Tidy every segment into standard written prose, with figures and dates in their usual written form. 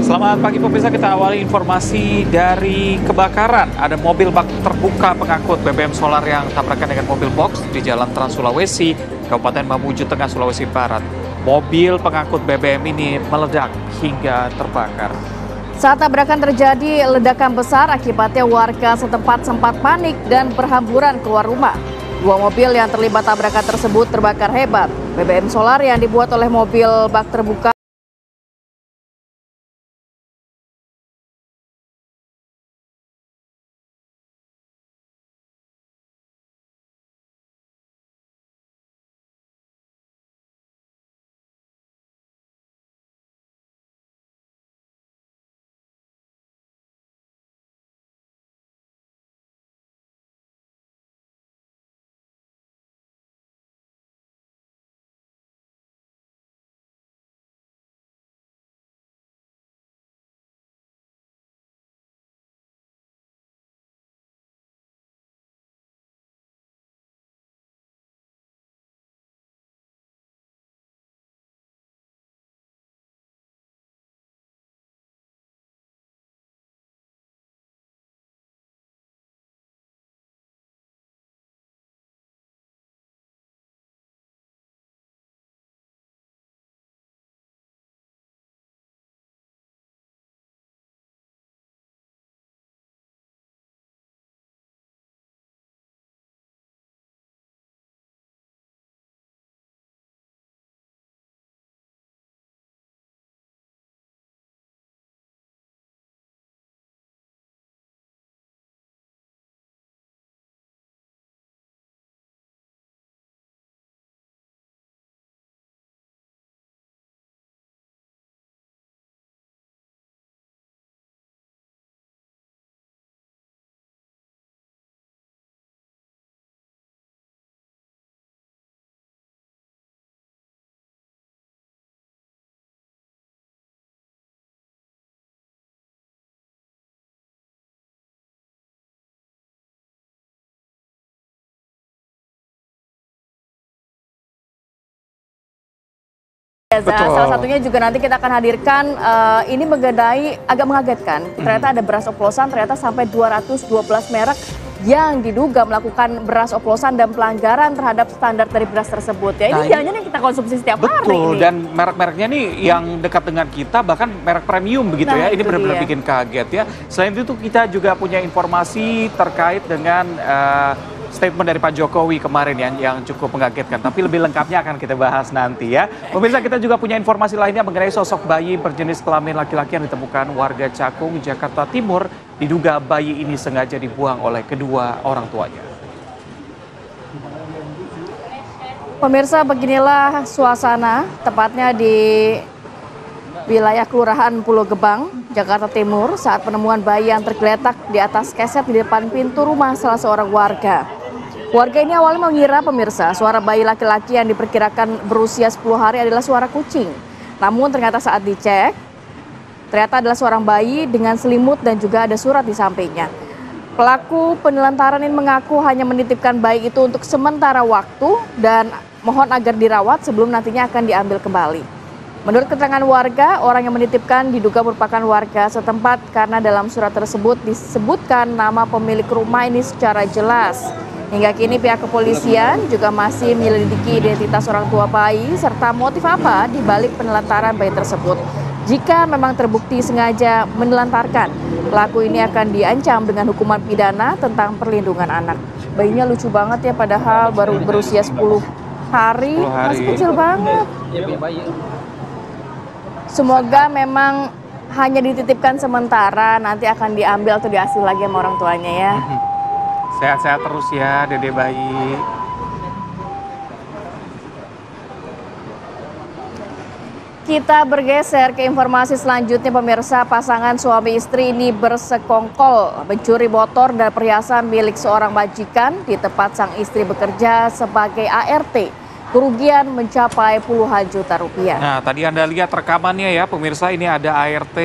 Selamat pagi pemirsa, kita awali informasi dari kebakaran. Ada mobil bak terbuka pengangkut BBM solar yang tabrakan dengan mobil box di Jalan Trans Sulawesi, Kabupaten Mamuju Tengah, Sulawesi Barat. Mobil pengangkut BBM ini meledak hingga terbakar. Saat tabrakan terjadi, ledakan besar akibatnya warga setempat sempat panik dan berhamburan keluar rumah. Dua mobil yang terlibat tabrakan tersebut terbakar hebat. BBM solar yang dibuat oleh mobil bak terbuka salah satunya juga nanti kita akan hadirkan ini mengenai agak mengagetkan. Ternyata ada beras oplosan ternyata sampai 212 merek yang diduga melakukan beras oplosan dan pelanggaran terhadap standar dari beras tersebut. Ya, ini jangan-jangan yang kita konsumsi setiap hari. Betul, ini. dan merek-mereknya nih yang dekat dengan kita, bahkan merek premium begitu ya. Ini benar-benar bikin kaget ya. Selain itu kita juga punya informasi terkait dengan statement dari Pak Jokowi kemarin yang cukup mengagetkan. Tapi lebih lengkapnya akan kita bahas nanti ya. Pemirsa, kita juga punya informasi lainnya mengenai sosok bayi berjenis kelamin laki-laki yang ditemukan warga Cakung, Jakarta Timur. Diduga bayi ini sengaja dibuang oleh kedua orang tuanya. Pemirsa, beginilah suasana tepatnya di wilayah Kelurahan Pulau Gebang, Jakarta Timur saat penemuan bayi yang tergeletak di atas keset di depan pintu rumah salah seorang warga. Warga ini awalnya mengira pemirsa suara bayi laki-laki yang diperkirakan berusia 10 hari adalah suara kucing. Namun ternyata saat dicek, ternyata adalah seorang bayi dengan selimut dan juga ada surat di sampingnya. Pelaku penelantaran ini mengaku hanya menitipkan bayi itu untuk sementara waktu dan mohon agar dirawat sebelum nantinya akan diambil kembali. Menurut keterangan warga, orang yang menitipkan diduga merupakan warga setempat karena dalam surat tersebut disebutkan nama pemilik rumah ini secara jelas. Hingga kini pihak kepolisian juga masih menyelidiki identitas orang tua bayi serta motif apa di balik penelantaran bayi tersebut. Jika memang terbukti sengaja menelantarkan, pelaku ini akan diancam dengan hukuman pidana tentang perlindungan anak. Bayinya lucu banget ya, padahal baru berusia 10 hari, masih kecil banget. Semoga memang hanya dititipkan sementara, nanti akan diambil atau diasuh lagi sama orang tuanya ya. Sehat-sehat terus ya Dede bayi. Kita bergeser ke informasi selanjutnya pemirsa. Pasangan suami istri ini bersekongkol mencuri motor dan perhiasan milik seorang majikan di tempat sang istri bekerja sebagai ART. Kerugian mencapai puluhan juta rupiah. Nah, tadi Anda lihat rekamannya ya pemirsa, ini ada ART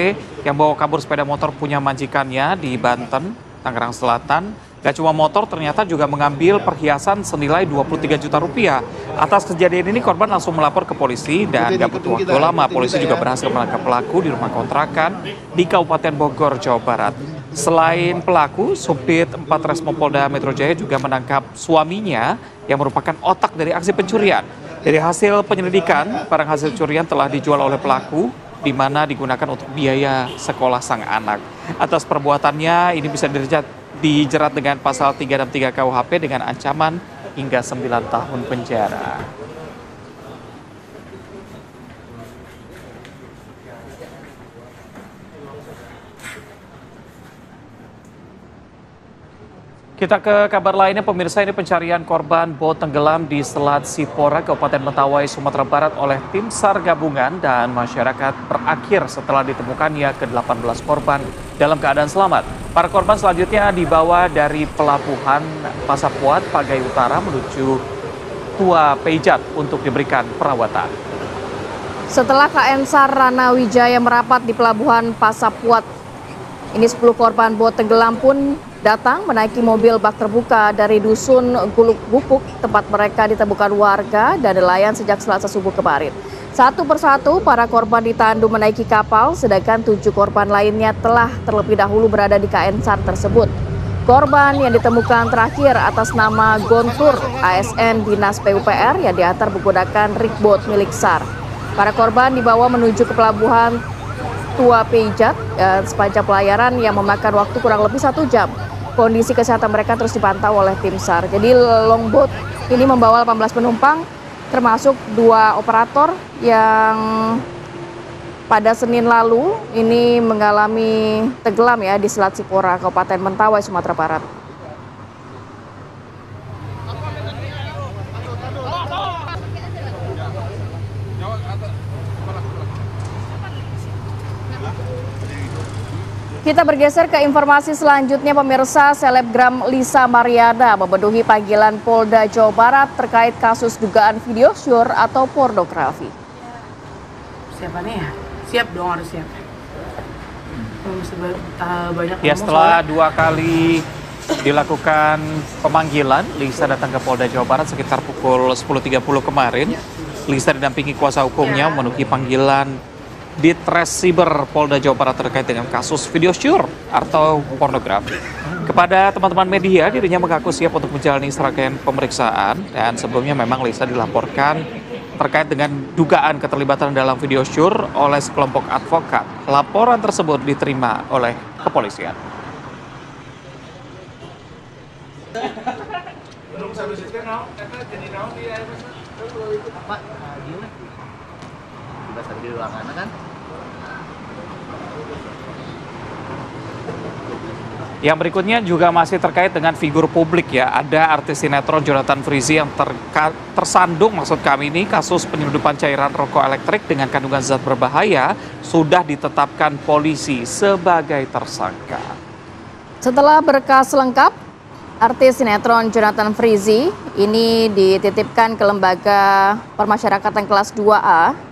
yang bawa kabur sepeda motor punya majikannya di Banten, Tangerang Selatan. Gak cuma motor, ternyata juga mengambil perhiasan senilai 23 juta rupiah. Atas kejadian ini korban langsung melapor ke polisi dan gak butuh waktu lama polisi juga berhasil menangkap pelaku di rumah kontrakan di Kabupaten Bogor, Jawa Barat. Selain pelaku, Subdit 4 Resmo Polda Metro Jaya juga menangkap suaminya yang merupakan otak dari aksi pencurian. Dari hasil penyelidikan, barang hasil curian telah dijual oleh pelaku di mana digunakan untuk biaya sekolah sang anak. Atas perbuatannya ini bisa dijerat dengan pasal 363 KUHP dengan ancaman hingga 9 tahun penjara. Kita ke kabar lainnya, pemirsa, ini pencarian korban bot tenggelam di Selat Sipora, Kabupaten Mentawai, Sumatera Barat oleh tim SAR gabungan dan masyarakat berakhir setelah ditemukannya ke-18 korban dalam keadaan selamat. Para korban selanjutnya dibawa dari pelabuhan Pasapuat, Pagai Utara menuju Tua Pejat untuk diberikan perawatan. Setelah KN SAR Rana Wijaya merapat di pelabuhan Pasapuat, ini 10 korban bot tenggelam pun datang menaiki mobil bak terbuka dari dusun Guluk Gupuk, tempat mereka ditemukan warga dan nelayan sejak Selasa subuh kemarin. Satu persatu para korban ditandu menaiki kapal, sedangkan 7 korban lainnya telah terlebih dahulu berada di KN SAR tersebut. Korban yang ditemukan terakhir atas nama Gontur, ASN Dinas PUPR yang diantar menggunakan rigbot milik SAR. Para korban dibawa menuju ke pelabuhan Tua Pejat sepanjang pelayaran yang memakan waktu kurang lebih 1 jam. Kondisi kesehatan mereka terus dipantau oleh tim SAR. Jadi longboat ini membawa 18 penumpang, termasuk 2 operator yang pada Senin lalu ini mengalami tenggelam ya di Selat Sipora, Kabupaten Mentawai, Sumatera Barat. Kita bergeser ke informasi selanjutnya, pemirsa. Selebgram Lisa Mariana memenuhi panggilan Polda Jawa Barat terkait kasus dugaan video syur atau pornografi. Siapannya ya? Siap dong, harus siap. Banyak ya, setelah 2 kali dilakukan pemanggilan, Lisa datang ke Polda Jawa Barat sekitar pukul 10.30 kemarin. Lisa didampingi kuasa hukumnya memenuhi panggilan Ditresiber Polda Jawa Barat terkait dengan kasus video syur atau pornografi. Kepada teman-teman media, dirinya mengaku siap untuk menjalani serangkaian pemeriksaan dan sebelumnya memang Lisa dilaporkan terkait dengan dugaan keterlibatan dalam video syur oleh sekelompok advokat. Laporan tersebut diterima oleh kepolisian. Yang berikutnya juga masih terkait dengan figur publik ya. Ada artis sinetron Jonathan Frizzy yang tersandung, maksud kami ini, kasus penyelundupan cairan rokok elektrik dengan kandungan zat berbahaya sudah ditetapkan polisi sebagai tersangka. Setelah berkas lengkap, artis sinetron Jonathan Frizzy ini dititipkan ke Lembaga Permasyarakatan kelas 2A.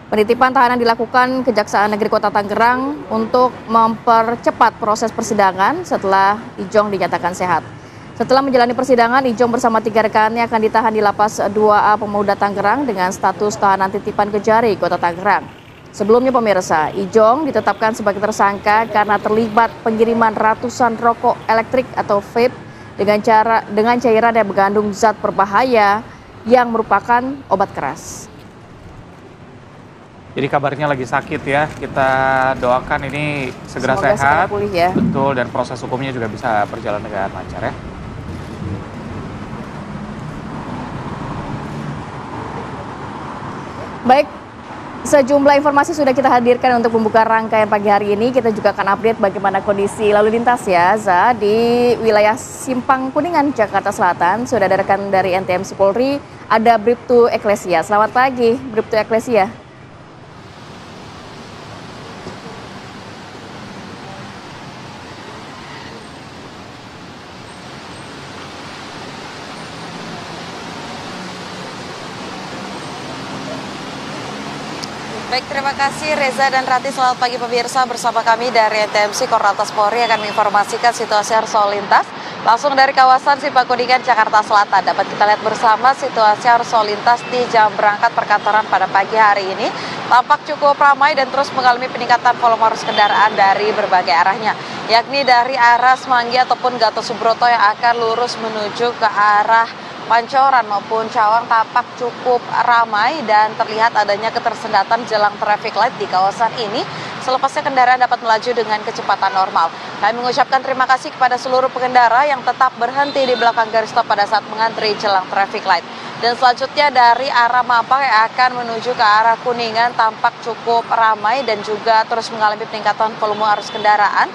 Penitipan tahanan dilakukan Kejaksaan Negeri Kota Tangerang untuk mempercepat proses persidangan setelah Ijong dinyatakan sehat. Setelah menjalani persidangan, Ijong bersama 3 rekannya akan ditahan di Lapas 2A Pemuda Tangerang dengan status tahanan titipan Kejari, Kota Tangerang. Sebelumnya, pemirsa, Ijong ditetapkan sebagai tersangka karena terlibat pengiriman ratusan rokok elektrik atau vape dengan cairan yang mengandung zat berbahaya yang merupakan obat keras. Jadi kabarnya lagi sakit ya, kita doakan ini segera sehat, pulih ya. Betul, dan proses hukumnya juga bisa berjalan dengan lancar ya. Baik, sejumlah informasi sudah kita hadirkan untuk membuka rangkaian pagi hari ini. Kita juga akan update bagaimana kondisi lalu lintas ya, Za, di wilayah Simpang Kuningan, Jakarta Selatan. Sudah ada rekan dari NTMC Polri, ada Bribtu Eklesia. Selamat pagi, Bribtu Eklesia. Baik, terima kasih Reza dan Rati. Selamat pagi pemirsa, bersama kami dari NTMC Korlantas Polri akan menginformasikan situasi arus lalu lintas langsung dari kawasan Simpang Kuningan, Jakarta Selatan. Dapat kita lihat bersama situasi arus lalu lintas di jam berangkat perkantoran pada pagi hari ini tampak cukup ramai dan terus mengalami peningkatan volume arus kendaraan dari berbagai arahnya, yakni dari arah Semanggi ataupun Gatot Subroto yang akan lurus menuju ke arah Pancoran maupun Cawang tampak cukup ramai dan terlihat adanya ketersendatan jelang traffic light di kawasan ini. Selepasnya kendaraan dapat melaju dengan kecepatan normal. Kami mengucapkan terima kasih kepada seluruh pengendara yang tetap berhenti di belakang garis stop pada saat mengantri jelang traffic light. Dan selanjutnya dari arah Mampang yang akan menuju ke arah Kuningan tampak cukup ramai dan juga terus mengalami peningkatan volume arus kendaraan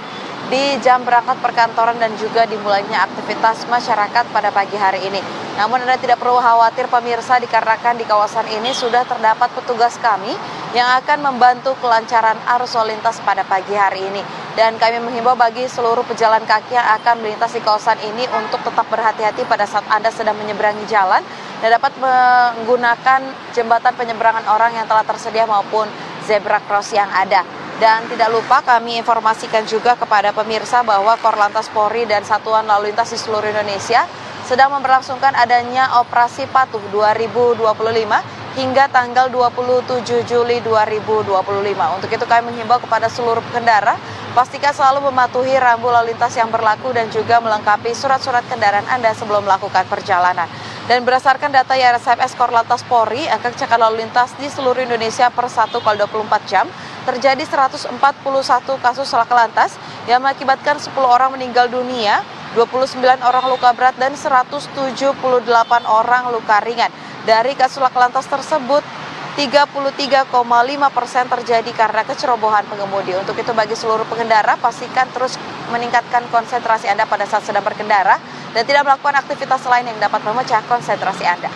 di jam berangkat perkantoran dan juga dimulainya aktivitas masyarakat pada pagi hari ini. Namun Anda tidak perlu khawatir pemirsa, dikarenakan di kawasan ini sudah terdapat petugas kami yang akan membantu kelancaran arus lalu lintas pada pagi hari ini. Dan kami menghimbau bagi seluruh pejalan kaki yang akan melintas di kawasan ini untuk tetap berhati-hati pada saat Anda sedang menyeberangi jalan dan dapat menggunakan jembatan penyeberangan orang yang telah tersedia maupun zebra cross yang ada. Dan tidak lupa kami informasikan juga kepada pemirsa bahwa Korlantas Polri dan Satuan Lalu Lintas di seluruh Indonesia sedang memberlangsungkan adanya Operasi Patuh 2025 hingga tanggal 27 Juli 2025. Untuk itu kami menghimbau kepada seluruh pengendara, pastikan selalu mematuhi rambu lalu lintas yang berlaku dan juga melengkapi surat-surat kendaraan Anda sebelum melakukan perjalanan. Dan berdasarkan data YRSMS Korlantas Polri, angka kecelakaan lalu lintas di seluruh Indonesia per 1x24 jam terjadi 141 kasus laka lantas yang mengakibatkan 10 orang meninggal dunia, 29 orang luka berat dan 178 orang luka ringan. Dari kasus laka lantas tersebut, 33,5% terjadi karena kecerobohan pengemudi. Untuk itu bagi seluruh pengendara, pastikan terus meningkatkan konsentrasi Anda pada saat sedang berkendara dan tidak melakukan aktivitas lain yang dapat memecah konsentrasi Anda.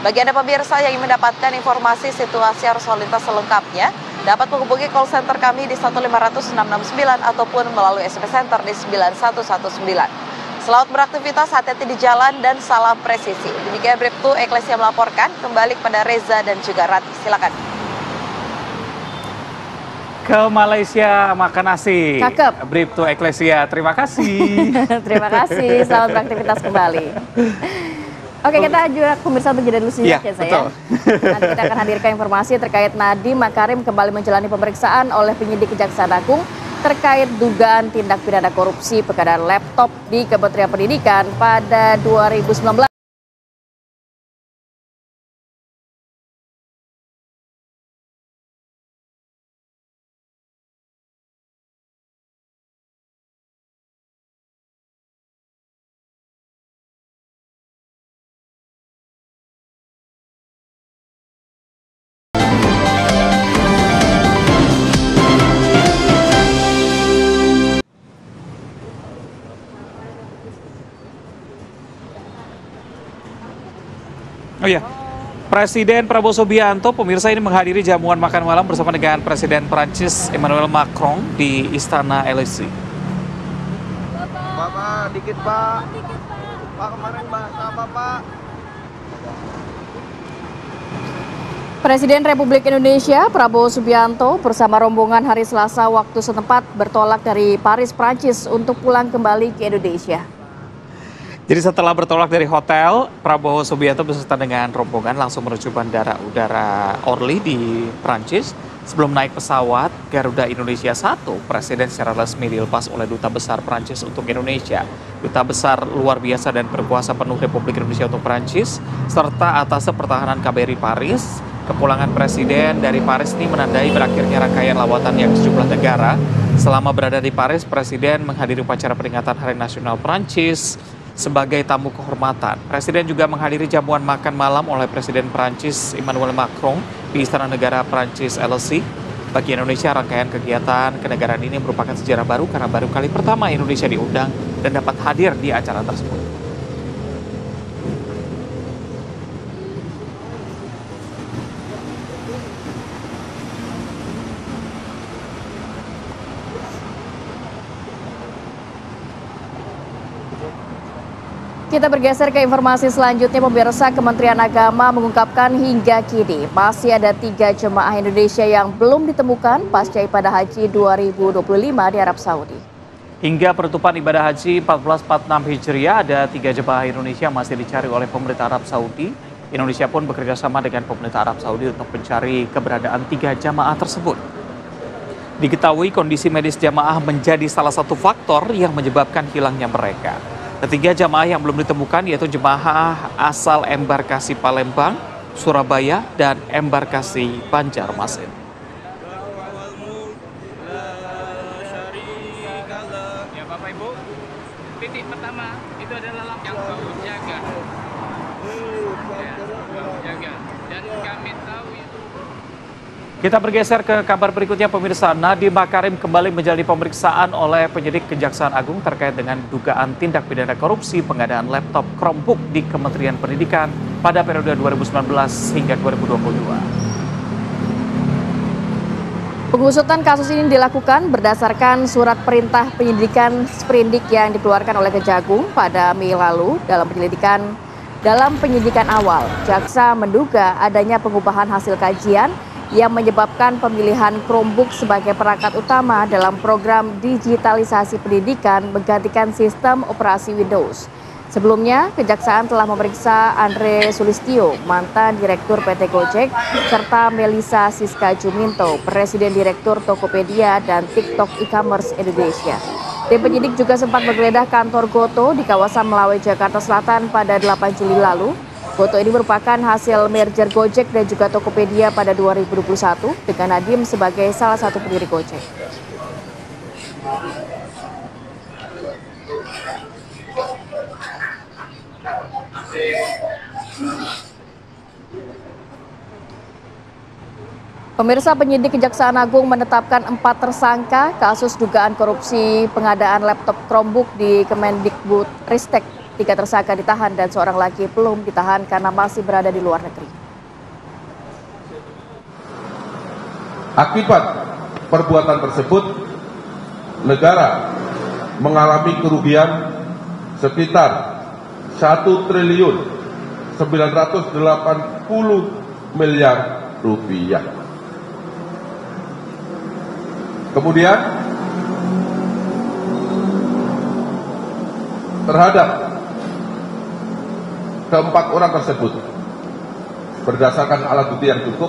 Bagi Anda pemirsa yang ingin mendapatkan informasi situasi arus lalu lintas selengkapnya, dapat menghubungi call center kami di 1500669 ataupun melalui SMS Center di 9119. Selamat beraktivitas, hati-hati di jalan dan salam presisi. Demikian Bribtu Eklesia melaporkan, kembali kepada Reza dan juga Rati. Silakan. Ke Malaysia makan nasi. Cakep. Bribtu Eklesia, terima kasih. Terima kasih, selamat beraktivitas kembali. Oke, kita juga pemirsa untuk jeda dulu Iya, ya saya. betul. Nanti kita akan hadirkan informasi terkait Nadiem Makarim kembali menjalani pemeriksaan oleh penyidik Kejaksaan Agung terkait dugaan tindak pidana korupsi pengadaan laptop di Kementerian Pendidikan pada 2019. Oh iya, Presiden Prabowo Subianto pemirsa ini menghadiri jamuan makan malam bersama dengan Presiden Prancis Emmanuel Macron di Istana Elysee. Pak, dikit Pak. Pak kemarin bahas apa Pak? Presiden Republik Indonesia Prabowo Subianto bersama rombongan hari Selasa waktu setempat bertolak dari Paris, Prancis untuk pulang kembali ke Indonesia. Jadi setelah bertolak dari hotel, Prabowo Subianto beserta dengan rombongan langsung menuju Bandara Udara Orly di Prancis. Sebelum naik pesawat Garuda Indonesia 1, Presiden secara resmi dilepas oleh Duta Besar Prancis untuk Indonesia, Duta Besar luar biasa dan berkuasa penuh Republik Indonesia untuk Prancis, serta atas pertahanan KBRI Paris. Kepulangan Presiden dari Paris ini menandai berakhirnya rangkaian lawatan yang sejumlah negara. Selama berada di Paris, Presiden menghadiri upacara peringatan Hari Nasional Prancis sebagai tamu kehormatan. Presiden juga menghadiri jamuan makan malam oleh Presiden Prancis Emmanuel Macron di Istana Negara Prancis Elysee. Bagi Indonesia, rangkaian kegiatan kenegaraan ini merupakan sejarah baru karena baru kali pertama Indonesia diundang dan dapat hadir di acara tersebut. Kita bergeser ke informasi selanjutnya, pemirsa. Kementerian Agama mengungkapkan hingga kini masih ada 3 jemaah Indonesia yang belum ditemukan pasca ibadah haji 2025 di Arab Saudi. Hingga penutupan ibadah haji 1446 Hijriah, ada 3 jemaah Indonesia yang masih dicari oleh pemerintah Arab Saudi. Indonesia pun bekerjasama dengan pemerintah Arab Saudi untuk mencari keberadaan 3 jamaah tersebut. Diketahui kondisi medis jamaah menjadi salah satu faktor yang menyebabkan hilangnya mereka. Ketiga jamaah yang belum ditemukan yaitu jemaah asal embarkasi Palembang, Surabaya, dan embarkasi Banjarmasin. Ya Bapak Ibu, titik pertama itu adalah yang kau jaga. Ya, kau jaga. Dan kami tahu itu. Kita bergeser ke kabar berikutnya, pemirsa. Nadiem Makarim kembali menjalani pemeriksaan oleh penyidik Kejaksaan Agung terkait dengan dugaan tindak pidana korupsi pengadaan laptop Chromebook di Kementerian Pendidikan pada periode 2019 hingga 2022. Pengusutan kasus ini dilakukan berdasarkan surat perintah penyidikan sprindik yang dikeluarkan oleh Kejagung pada Mei lalu. Dalam penyidikan awal, jaksa menduga adanya pengubahan hasil kajian yang menyebabkan pemilihan Chromebook sebagai perangkat utama dalam program digitalisasi pendidikan menggantikan sistem operasi Windows. Sebelumnya, Kejaksaan telah memeriksa Andre Sulistyo, mantan Direktur PT Gojek, serta Melisa Siska Juminto, Presiden Direktur Tokopedia dan TikTok e-commerce Indonesia. Tim penyidik juga sempat menggeledah kantor Goto di kawasan Melawai, Jakarta Selatan pada 8 Juli lalu. Goto ini merupakan hasil merger Gojek dan juga Tokopedia pada 2021 dengan Nadiem sebagai salah satu pendiri Gojek. Pemirsa, penyidik Kejaksaan Agung menetapkan 4 tersangka kasus dugaan korupsi pengadaan laptop Chromebook di Kemendikbud Ristek. 3 tersangka ditahan dan seorang lagi belum ditahan karena masih berada di luar negeri. Akibat perbuatan tersebut, negara mengalami kerugian sekitar 1 triliun 980 miliar rupiah. Kemudian terhadap keempat orang tersebut, berdasarkan alat bukti yang cukup,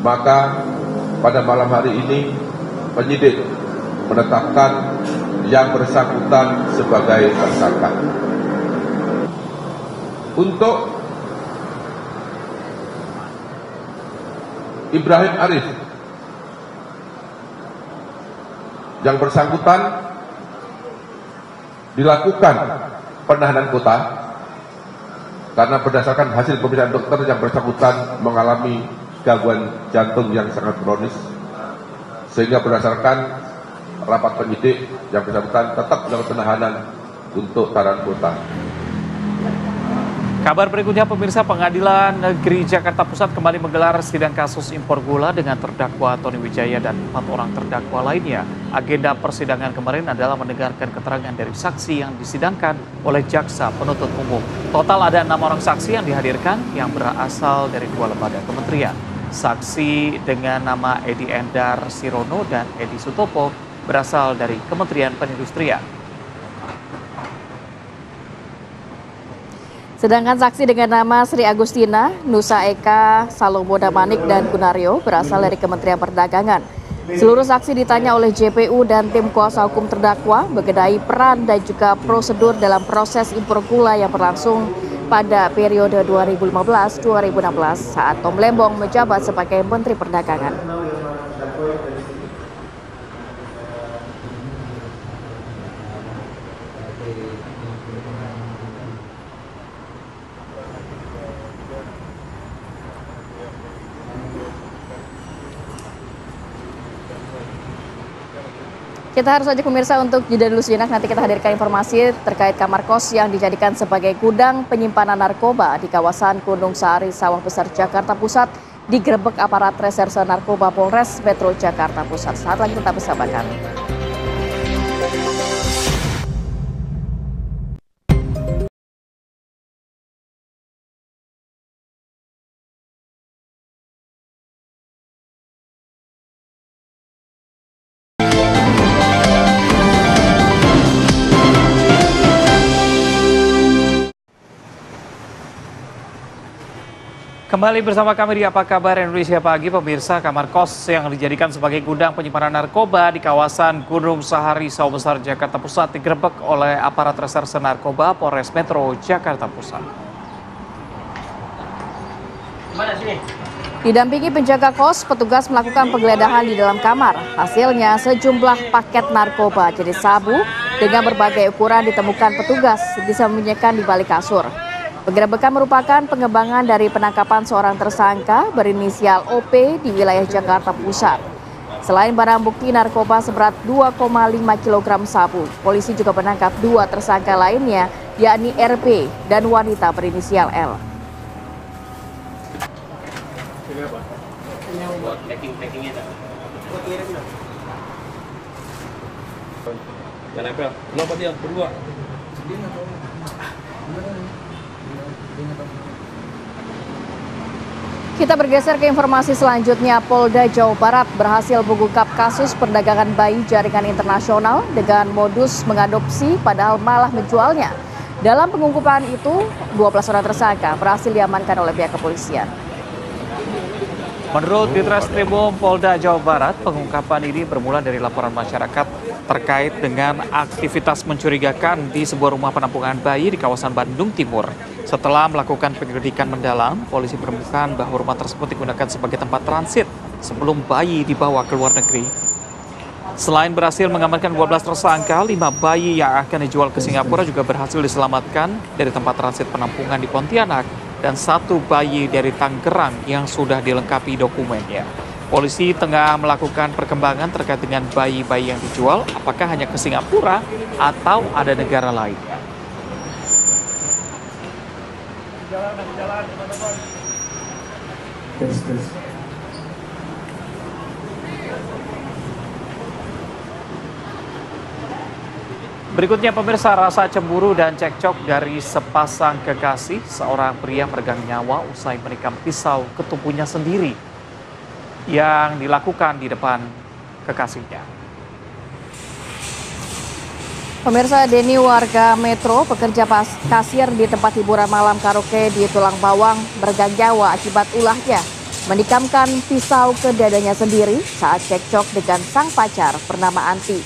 maka pada malam hari ini penyidik menetapkan yang bersangkutan sebagai tersangka. Untuk Ibrahim Arif, yang bersangkutan dilakukan penahanan kota karena berdasarkan hasil pemeriksaan dokter yang bersangkutan mengalami gangguan jantung yang sangat kronis, sehingga berdasarkan rapat penyidik yang bersangkutan tetap dalam penahanan untuk tahanan kota. Kabar berikutnya, pemirsa, Pengadilan Negeri Jakarta Pusat kembali menggelar sidang kasus impor gula dengan terdakwa Tony Wijaya dan 4 orang terdakwa lainnya. Agenda persidangan kemarin adalah mendengarkan keterangan dari saksi yang disidangkan oleh jaksa penuntut umum. Total ada 6 orang saksi yang dihadirkan yang berasal dari 2 lembaga kementerian. Saksi dengan nama Edi Endar Sirono dan Edi Sutopo berasal dari Kementerian Perindustrian. Sedangkan saksi dengan nama Sri Agustina, Nusa Eka, Salomo Damanik, dan Gunario berasal dari Kementerian Perdagangan. Seluruh saksi ditanya oleh JPU dan tim kuasa hukum terdakwa mengenai peran dan juga prosedur dalam proses impor gula yang berlangsung pada periode 2015-2016 saat Tom Lembong menjabat sebagai Menteri Perdagangan. Kita harus saja pemirsa untuk jeda dulu sejenak, nanti kita hadirkan informasi terkait kamar kos yang dijadikan sebagai gudang penyimpanan narkoba di kawasan Gunung Sahari, Sawah Besar, Jakarta Pusat, digerebek aparat reserse narkoba Polres Metro Jakarta Pusat. Saat lagi tetap bersama kami. Kembali bersama kami di Apa Kabar Indonesia Pagi, pemirsa. Kamar kos yang dijadikan sebagai gudang penyimpanan narkoba di kawasan Gunung Sahari, Sawah Besar, Jakarta Pusat digerebek oleh aparat reserse narkoba Polres Metro Jakarta Pusat. Didampingi penjaga kos, petugas melakukan penggeledahan di dalam kamar. Hasilnya sejumlah paket narkoba jenis sabu dengan berbagai ukuran ditemukan petugas disembunyikan di balik kasur. Penggerebekan merupakan pengembangan dari penangkapan seorang tersangka berinisial OP di wilayah Jakarta Pusat. Selain barang bukti narkoba seberat 2,5 kg sabu, polisi juga menangkap 2 tersangka lainnya, yakni RP dan wanita berinisial L. Kenapa dia berdua? Kita bergeser ke informasi selanjutnya. Polda Jawa Barat berhasil mengungkap kasus perdagangan bayi jaringan internasional dengan modus mengadopsi padahal malah menjualnya. Dalam pengungkapan itu, 12 orang tersangka berhasil diamankan oleh pihak kepolisian. Menurut Ditreskrimum Polda Jawa Barat, pengungkapan ini bermula dari laporan masyarakat terkait dengan aktivitas mencurigakan di sebuah rumah penampungan bayi di kawasan Bandung Timur. Setelah melakukan penyelidikan mendalam, polisi menemukan bahwa rumah tersebut digunakan sebagai tempat transit sebelum bayi dibawa ke luar negeri. Selain berhasil mengamankan 12 tersangka, 5 bayi yang akan dijual ke Singapura juga berhasil diselamatkan dari tempat transit penampungan di Pontianak dan 1 bayi dari Tangerang yang sudah dilengkapi dokumennya. Polisi tengah melakukan perkembangan terkait dengan bayi-bayi yang dijual, apakah hanya ke Singapura atau ada negara lainnya. Berikutnya pemirsa, rasa cemburu dan cekcok dari sepasang kekasih. Seorang pria meregang nyawa usai menikam pisau ke tubuhnya sendiri yang dilakukan di depan kekasihnya. Pemirsa, Denny warga Metro, pekerja kasir di tempat hiburan malam karaoke di Tulang Bawang, meregang nyawa akibat ulahnya menikamkan pisau ke dadanya sendiri saat cekcok dengan sang pacar bernama Anti.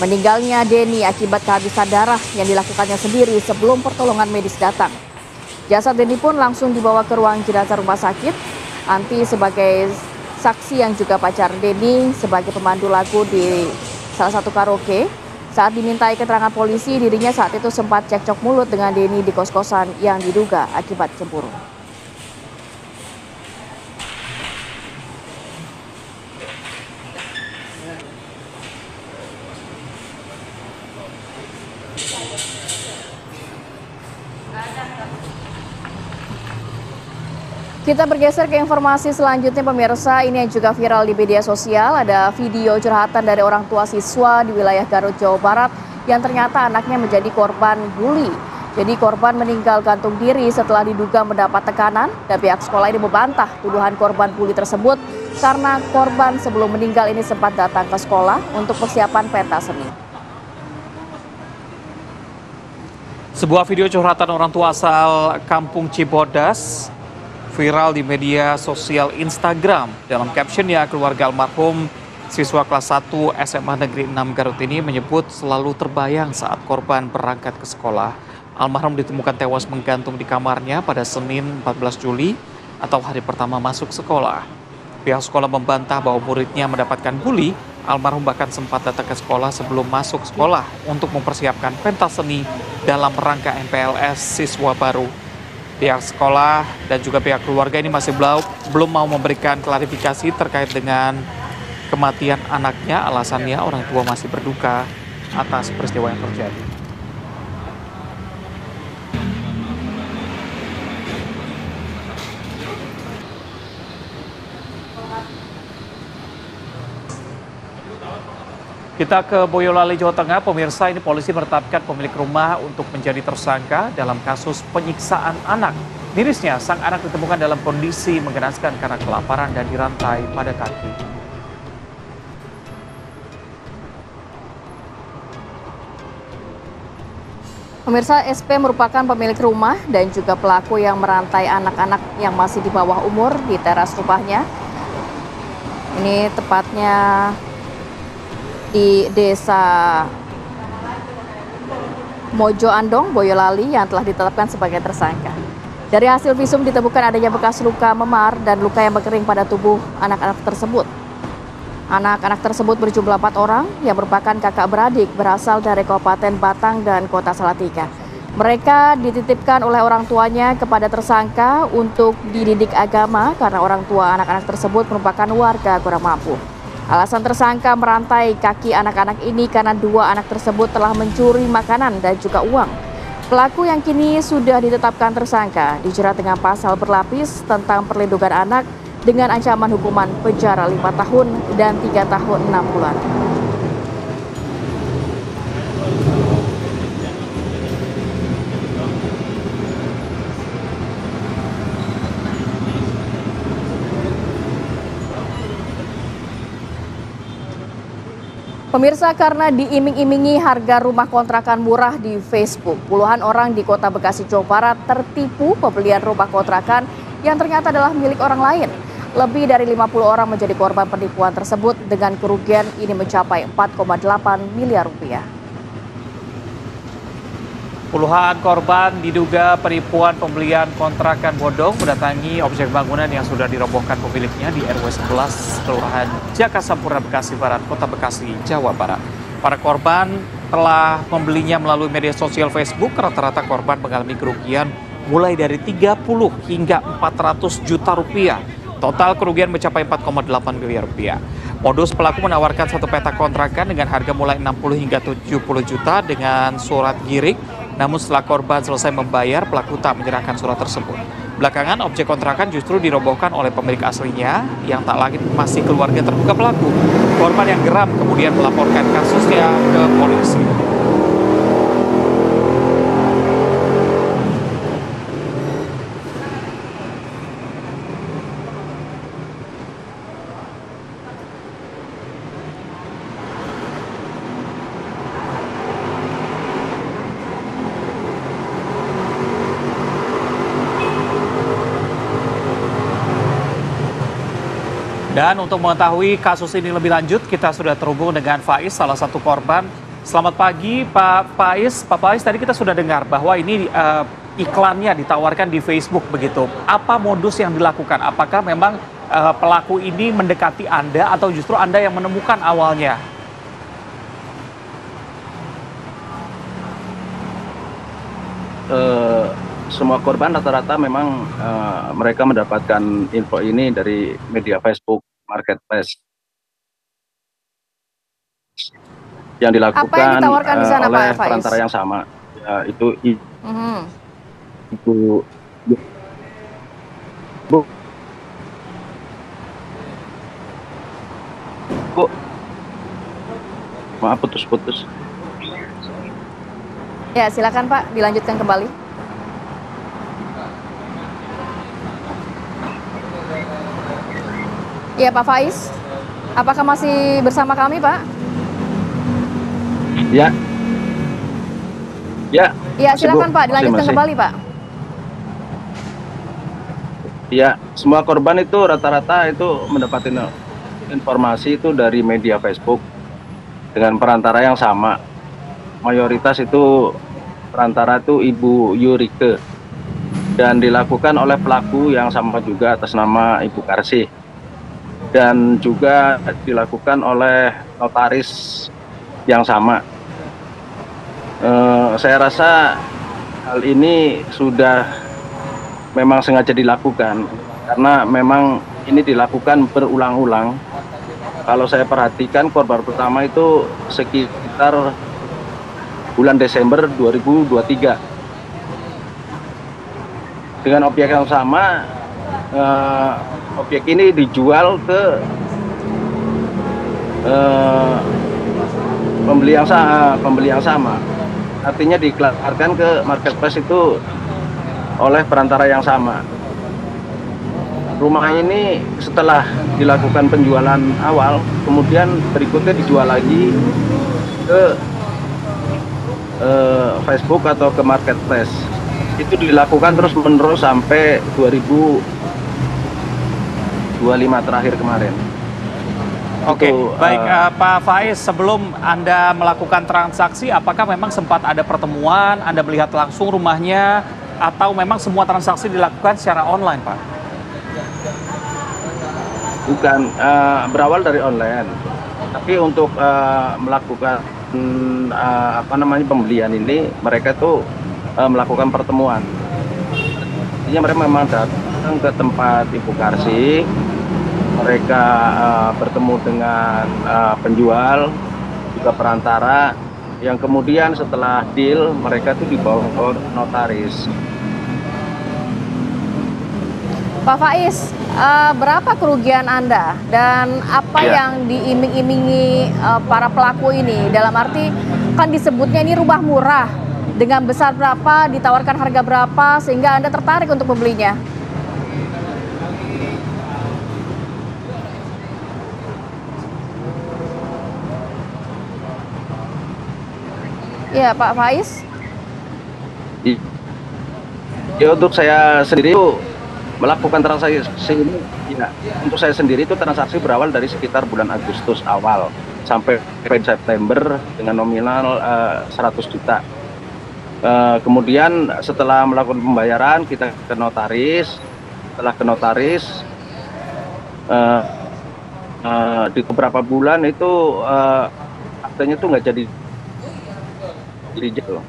Meninggalnya Denny akibat kehabisan darah yang dilakukannya sendiri sebelum pertolongan medis datang. Jasad Denny pun langsung dibawa ke ruang jenazah rumah sakit. Anti sebagai saksi yang juga pacar Denny sebagai pemandu lagu di salah satu karaoke. Saat dimintai keterangan polisi, dirinya saat itu sempat cekcok mulut dengan Denny di kos-kosan yang diduga akibat cemburu. Kita bergeser ke informasi selanjutnya pemirsa, ini yang juga viral di media sosial. Ada video curhatan dari orang tua siswa di wilayah Garut, Jawa Barat yang ternyata anaknya menjadi korban bully. Jadi korban meninggal gantung diri setelah diduga mendapat tekanan dan pihak sekolah ini membantah tuduhan korban bully tersebut karena korban sebelum meninggal ini sempat datang ke sekolah untuk persiapan pentas seni. Sebuah video curhatan orang tua asal Kampung Cibodas viral di media sosial Instagram. Dalam captionnya, keluarga almarhum siswa kelas 1 SMA Negeri 6 Garut ini menyebut selalu terbayang saat korban berangkat ke sekolah. Almarhum ditemukan tewas menggantung di kamarnya pada Senin 14 Juli atau hari pertama masuk sekolah. Pihak sekolah membantah bahwa muridnya mendapatkan bully. Almarhum bahkan sempat datang ke sekolah sebelum masuk sekolah untuk mempersiapkan pentas seni dalam rangka MPLS siswa baru. Pihak sekolah dan juga pihak keluarga ini masih belum mau memberikan klarifikasi terkait dengan kematian anaknya. Alasannya orang tua masih berduka atas peristiwa yang terjadi. Kita ke Boyolali, Jawa Tengah. Pemirsa, ini polisi menetapkan pemilik rumah untuk menjadi tersangka dalam kasus penyiksaan anak. Mirisnya, sang anak ditemukan dalam kondisi mengenaskan karena kelaparan dan dirantai pada kaki. Pemirsa, SP merupakan pemilik rumah dan juga pelaku yang merantai anak-anak yang masih di bawah umur di teras rumahnya. Ini tepatnya di Desa Mojo Andong, Boyolali yang telah ditetapkan sebagai tersangka. Dari hasil visum ditemukan adanya bekas luka memar dan luka yang mengering pada tubuh anak-anak tersebut. Anak-anak tersebut berjumlah 4 orang yang merupakan kakak beradik berasal dari Kabupaten Batang dan Kota Salatiga. Mereka dititipkan oleh orang tuanya kepada tersangka untuk dididik agama karena orang tua anak-anak tersebut merupakan warga kurang mampu. Alasan tersangka merantai kaki anak-anak ini karena 2 anak tersebut telah mencuri makanan dan juga uang. Pelaku yang kini sudah ditetapkan tersangka dijerat dengan pasal berlapis tentang perlindungan anak dengan ancaman hukuman penjara 5 tahun dan 3 tahun 6 bulan. Pemirsa, karena diiming-imingi harga rumah kontrakan murah di Facebook, puluhan orang di Kota Bekasi, Jawa Barat tertipu pembelian rumah kontrakan yang ternyata adalah milik orang lain. Lebih dari 50 orang menjadi korban penipuan tersebut dengan kerugian ini mencapai 4,8 miliar rupiah. Puluhan korban diduga penipuan pembelian kontrakan bodong mendatangi objek bangunan yang sudah dirobohkan pemiliknya di RW 11 Kelurahan Jakasampurna, Bekasi Barat, Kota Bekasi, Jawa Barat. Para korban telah membelinya melalui media sosial Facebook. Rata-rata korban mengalami kerugian mulai dari 30 hingga 400 juta rupiah. Total kerugian mencapai 4,8 miliar rupiah. Modus pelaku menawarkan satu petak kontrakan dengan harga mulai 60 hingga 70 juta dengan surat girik. Namun setelah korban selesai membayar, pelaku tak menyerahkan surat tersebut. Belakangan objek kontrakan justru dirobohkan oleh pemilik aslinya yang tak lagi masih keluarga terduga pelaku. Korban yang geram kemudian melaporkan kasusnya ke polisi. Dan untuk mengetahui kasus ini lebih lanjut, kita sudah terhubung dengan Faiz, salah satu korban. Selamat pagi Pak Faiz. Pak Faiz, tadi kita sudah dengar bahwa ini iklannya ditawarkan di Facebook begitu. Apa modus yang dilakukan? Apakah memang pelaku ini mendekati Anda atau justru Anda yang menemukan awalnya? Semua korban rata-rata memang mereka mendapatkan info ini dari media Facebook Marketplace yang dilakukan apa yang ditawarkan di sana, oleh Pak Faiz? perantara yang sama, itu Bu, maaf putus-putus. Ya, silakan Pak, dilanjutkan kembali. Ya, Pak Faiz, apakah masih bersama kami, Pak? Ya. Ya. Ya, silakan Pak, dilanjutkan kembali, Pak. Ya, semua korban itu rata-rata itu mendapatkan informasi itu dari media Facebook dengan perantara yang sama. Mayoritas itu perantara itu Ibu Yurike dan dilakukan oleh pelaku yang sama juga atas nama Ibu Karsih. Dan juga dilakukan oleh notaris yang sama. Saya rasa hal ini sudah memang sengaja dilakukan karena memang ini dilakukan berulang-ulang. Kalau saya perhatikan korban pertama itu sekitar bulan Desember 2023 dengan objek yang sama. Objek ini dijual ke pembeli yang sama, artinya dikeluarkan ke marketplace itu oleh perantara yang sama. Rumah ini setelah dilakukan penjualan awal, kemudian berikutnya dijual lagi ke Facebook atau ke marketplace. Itu dilakukan terus menerus sampai 2025 terakhir kemarin. Oke, Itu, baik Pak Faiz, sebelum Anda melakukan transaksi, apakah memang sempat ada pertemuan, Anda melihat langsung rumahnya, atau memang semua transaksi dilakukan secara online, Pak? Bukan, berawal dari online. Tapi untuk melakukan pembelian ini, mereka tuh melakukan pertemuan. Artinya mereka memang datang ke tempat Ibu Karsih, mereka bertemu dengan penjual, juga perantara, yang kemudian setelah deal mereka tuh dibawa ke notaris. Pak Faiz, berapa kerugian Anda dan apa yang diiming-imingi para pelaku ini? Dalam arti kan disebutnya ini rumah murah, dengan besar berapa, ditawarkan harga berapa sehingga Anda tertarik untuk membelinya? Ya, Pak Faiz. Ya, untuk saya sendiri melakukan transaksi ini, ya, untuk saya sendiri itu transaksi berawal dari sekitar bulan Agustus awal sampai September dengan nominal 100 juta. Kemudian setelah melakukan pembayaran kita ke notaris. Setelah ke notaris di beberapa bulan itu aktenya tuh nggak jadi dirijek loh.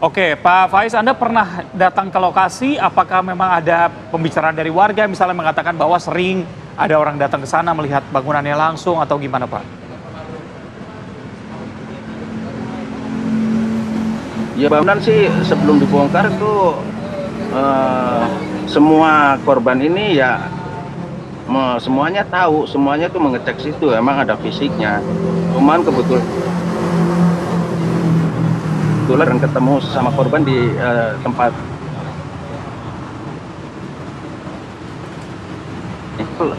Oke, Pak Faiz, Anda pernah datang ke lokasi? Apakah memang ada pembicaraan dari warga, misalnya mengatakan bahwa sering ada orang datang ke sana melihat bangunannya langsung, atau gimana, Pak? Ya, bangunan sih sebelum dibongkar itu semua korban ini ya semuanya tahu, semuanya tuh mengecek situ, emang ada fisiknya. Cuman kebetulan ketemu sama korban di tempat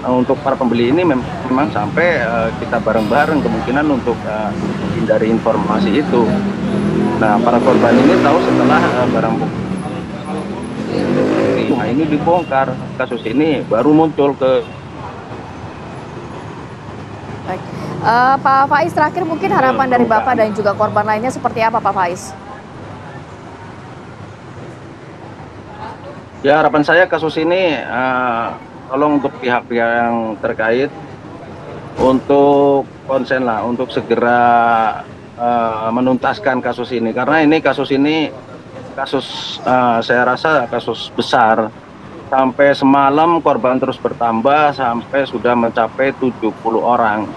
untuk para pembeli ini memang sampai kita bareng-bareng kemungkinan untuk hindari informasi itu. Nah, para korban ini tahu setelah barang bukti ini dibongkar, kasus ini baru muncul ke. Baik. Pak Faiz, terakhir mungkin harapan dari Bapak dan juga korban lainnya seperti apa, Pak Faiz? Ya, harapan saya kasus ini tolong untuk pihak-pihak yang terkait untuk konsen lah, untuk segera menuntaskan kasus ini, karena ini kasus saya rasa kasus besar. Sampai semalam korban terus bertambah sampai sudah mencapai 70 orang.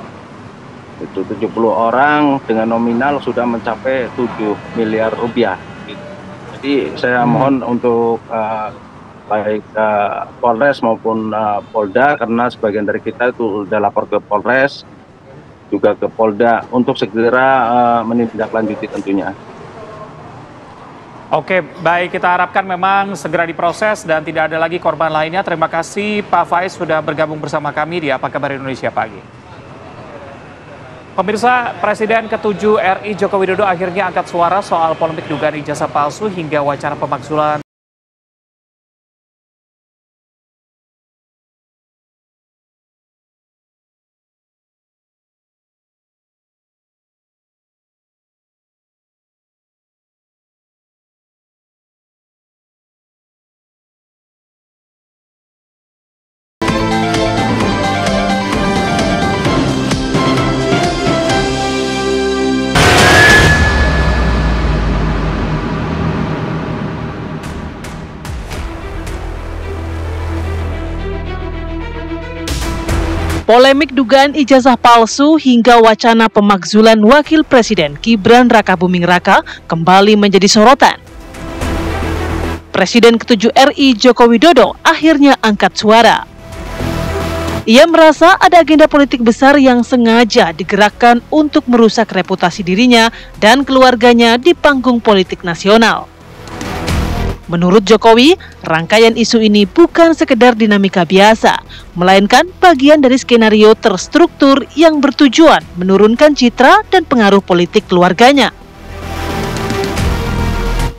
Itu 70 orang dengan nominal sudah mencapai 7 miliar rupiah. Jadi saya mohon untuk baik Polres maupun Polda, karena sebagian dari kita itu sudah lapor ke Polres juga ke Polda untuk segera menindaklanjuti tentunya. Oke, baik, kita harapkan memang segera diproses dan tidak ada lagi korban lainnya. Terima kasih Pak Faiz sudah bergabung bersama kami di Apa Kabar Indonesia Pagi. Pemirsa, Presiden ke-7 RI Joko Widodo akhirnya angkat suara soal polemik dugaan ijazah palsu hingga wacana pemakzulan Polemik dugaan ijazah palsu hingga wacana pemakzulan Wakil Presiden Gibran Rakabuming Raka kembali menjadi sorotan. Presiden ke-7 RI Joko Widodo akhirnya angkat suara. Ia merasa ada agenda politik besar yang sengaja digerakkan untuk merusak reputasi dirinya dan keluarganya di panggung politik nasional. Menurut Jokowi, rangkaian isu ini bukan sekedar dinamika biasa, melainkan bagian dari skenario terstruktur yang bertujuan menurunkan citra dan pengaruh politik keluarganya.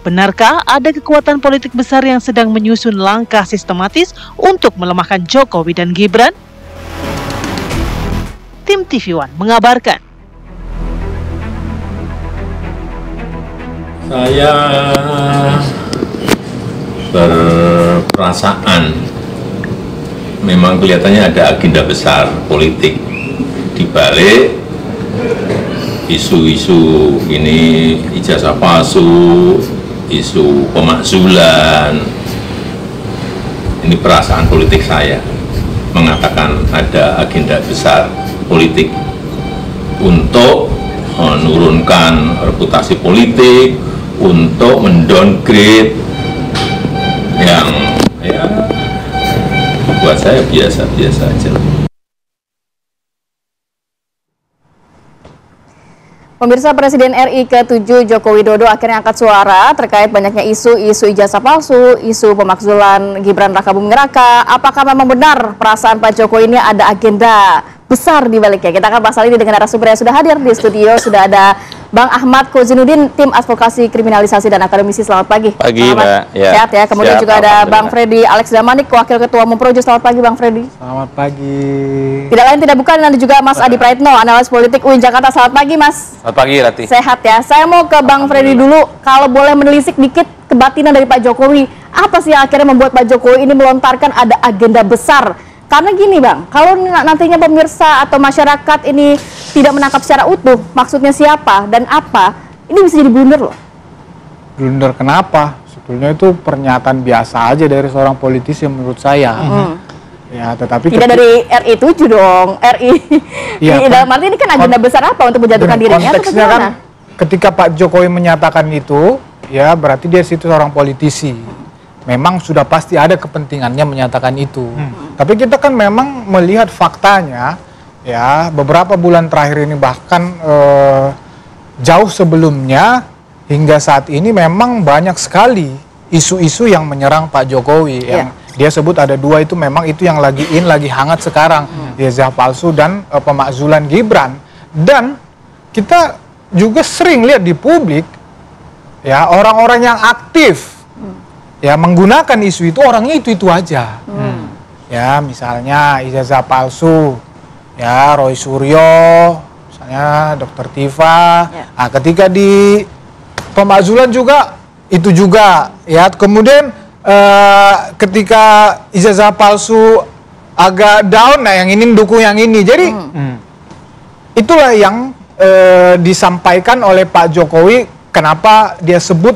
Benarkah ada kekuatan politik besar yang sedang menyusun langkah sistematis untuk melemahkan Jokowi dan Gibran? Tim TV One mengabarkan. Saya berperasaan memang kelihatannya ada agenda besar politik di balik isu-isu ini, ijazah palsu, isu pemakzulan. Ini perasaan politik saya mengatakan ada agenda besar politik untuk menurunkan reputasi politik, untuk mendowngrade yang ya buat saya biasa-biasa aja. Pemirsa, Presiden RI ke-7 Joko Widodo akhirnya angkat suara terkait banyaknya isu ijazah palsu, isu pemakzulan Gibran Raka Buming Raka. Apakah memang benar perasaan Pak Jokowi ini ada agenda besar di baliknya? Kita akan bahas hal ini dengan narasumber yang sudah hadir di studio. Sudah ada Bang Ahmad Kozinudin, tim advokasi kriminalisasi dan akademisi. Selamat pagi. Pagi, Mbak. Ya. Sehat ya. Kemudian Siap, juga ada Bang Freddy Alex Damanik, Wakil Ketua Umum Projo. Selamat pagi, Bang Freddy. Selamat pagi. Tidak lain tidak bukan, ada juga Mas Adi Praitno, analis politik UIN Jakarta. Selamat pagi, Mas. Selamat pagi, Rati. Sehat ya. Saya mau ke Bang Freddy dulu. Kalau boleh menelisik dikit kebatinan dari Pak Jokowi, apa sih yang akhirnya membuat Pak Jokowi ini melontarkan ada agenda besar? Karena gini Bang, kalau nantinya pemirsa atau masyarakat ini tidak menangkap secara utuh maksudnya siapa dan apa, ini bisa jadi blunder loh. Blunder kenapa? Sebetulnya itu pernyataan biasa aja dari seorang politisi menurut saya. Ya, tetapi tidak dari RI 7 dong, RI. Ya, dalam arti ini kan agenda besar apa untuk menjatuhkan dirinya? Konteksnya kan ketika Pak Jokowi menyatakan itu, ya berarti dia situ seorang politisi. Memang sudah pasti ada kepentingannya menyatakan itu. Tapi kita kan memang melihat faktanya, ya beberapa bulan terakhir ini bahkan jauh sebelumnya hingga saat ini memang banyak sekali isu-isu yang menyerang Pak Jokowi. Yang dia sebut ada dua itu memang itu yang lagi hangat sekarang, ijazah palsu dan pemakzulan Gibran. Dan kita juga sering lihat di publik, ya orang-orang yang aktif ya menggunakan isu itu orangnya itu aja. Ya misalnya ijazah palsu, ya Roy Suryo, misalnya Dr. Tifa. Nah, ketika di pemakzulan juga itu juga, ya kemudian ketika ijazah palsu agak down, nah yang ini dukung yang ini. Jadi itulah yang disampaikan oleh Pak Jokowi. Kenapa dia sebut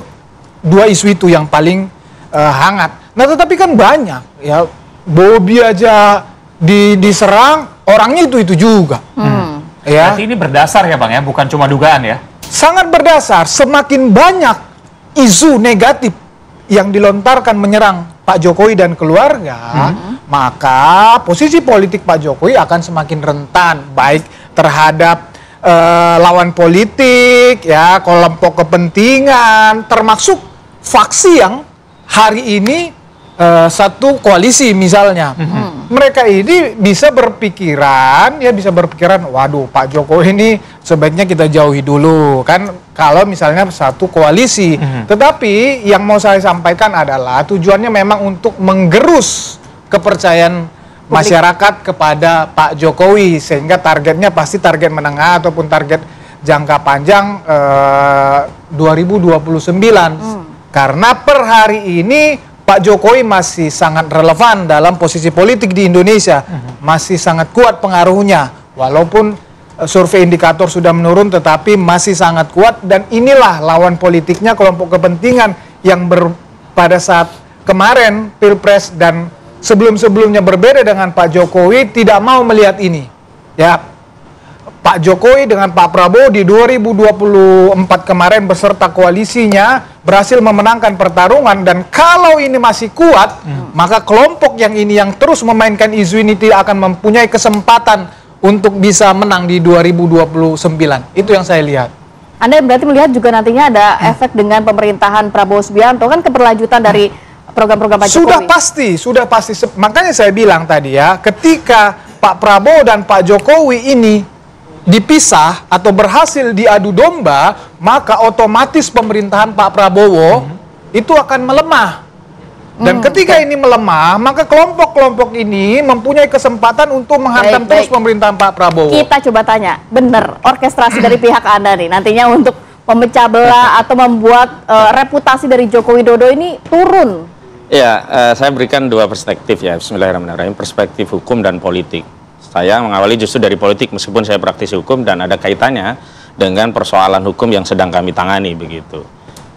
dua isu itu yang paling hangat. Nah tetapi kan banyak ya, Bobi aja diserang, orangnya itu juga. Ya. Berarti ini berdasar ya Bang ya, bukan cuma dugaan ya? Sangat berdasar. Semakin banyak isu negatif yang dilontarkan menyerang Pak Jokowi dan keluarga, maka posisi politik Pak Jokowi akan semakin rentan, baik terhadap lawan politik, ya kelompok kepentingan, termasuk faksi yang hari ini satu koalisi misalnya. Mereka ini bisa berpikiran, waduh Pak Jokowi ini sebaiknya kita jauhi dulu kan kalau misalnya satu koalisi. Tetapi yang mau saya sampaikan adalah tujuannya memang untuk menggerus kepercayaan masyarakat kepada Pak Jokowi, sehingga targetnya pasti target menengah ataupun target jangka panjang 2029. Karena per hari ini Pak Jokowi masih sangat relevan dalam posisi politik di Indonesia, masih sangat kuat pengaruhnya, walaupun survei indikator sudah menurun, tetapi masih sangat kuat. Dan inilah lawan politiknya, kelompok kepentingan yang pada saat kemarin Pilpres dan sebelum-sebelumnya berbeda dengan Pak Jokowi, tidak mau melihat ini. Ya, Pak Jokowi dengan Pak Prabowo di 2024 kemarin beserta koalisinya berhasil memenangkan pertarungan, dan kalau ini masih kuat, maka kelompok yang ini yang terus memainkan isu ini tidak akan mempunyai kesempatan untuk bisa menang di 2029. Itu yang saya lihat. Anda berarti melihat juga nantinya ada efek dengan pemerintahan Prabowo Subianto, kan keberlanjutan dari program-program Pak Jokowi. Sudah pasti. Makanya saya bilang tadi ya, ketika Pak Prabowo dan Pak Jokowi ini dipisah atau berhasil diadu domba, maka otomatis pemerintahan Pak Prabowo itu akan melemah. Dan ketika ini melemah, maka kelompok-kelompok ini mempunyai kesempatan untuk menghantam terus pemerintahan Pak Prabowo. Kita coba tanya, benar orkestrasi dari pihak Anda nih nantinya untuk memecah belah atau membuat reputasi dari Joko Widodo ini turun? Ya, saya berikan dua perspektif ya, bismillahirrahmanirrahim, perspektif hukum dan politik. Saya mengawali justru dari politik meskipun saya praktisi hukum dan ada kaitannya dengan persoalan hukum yang sedang kami tangani begitu.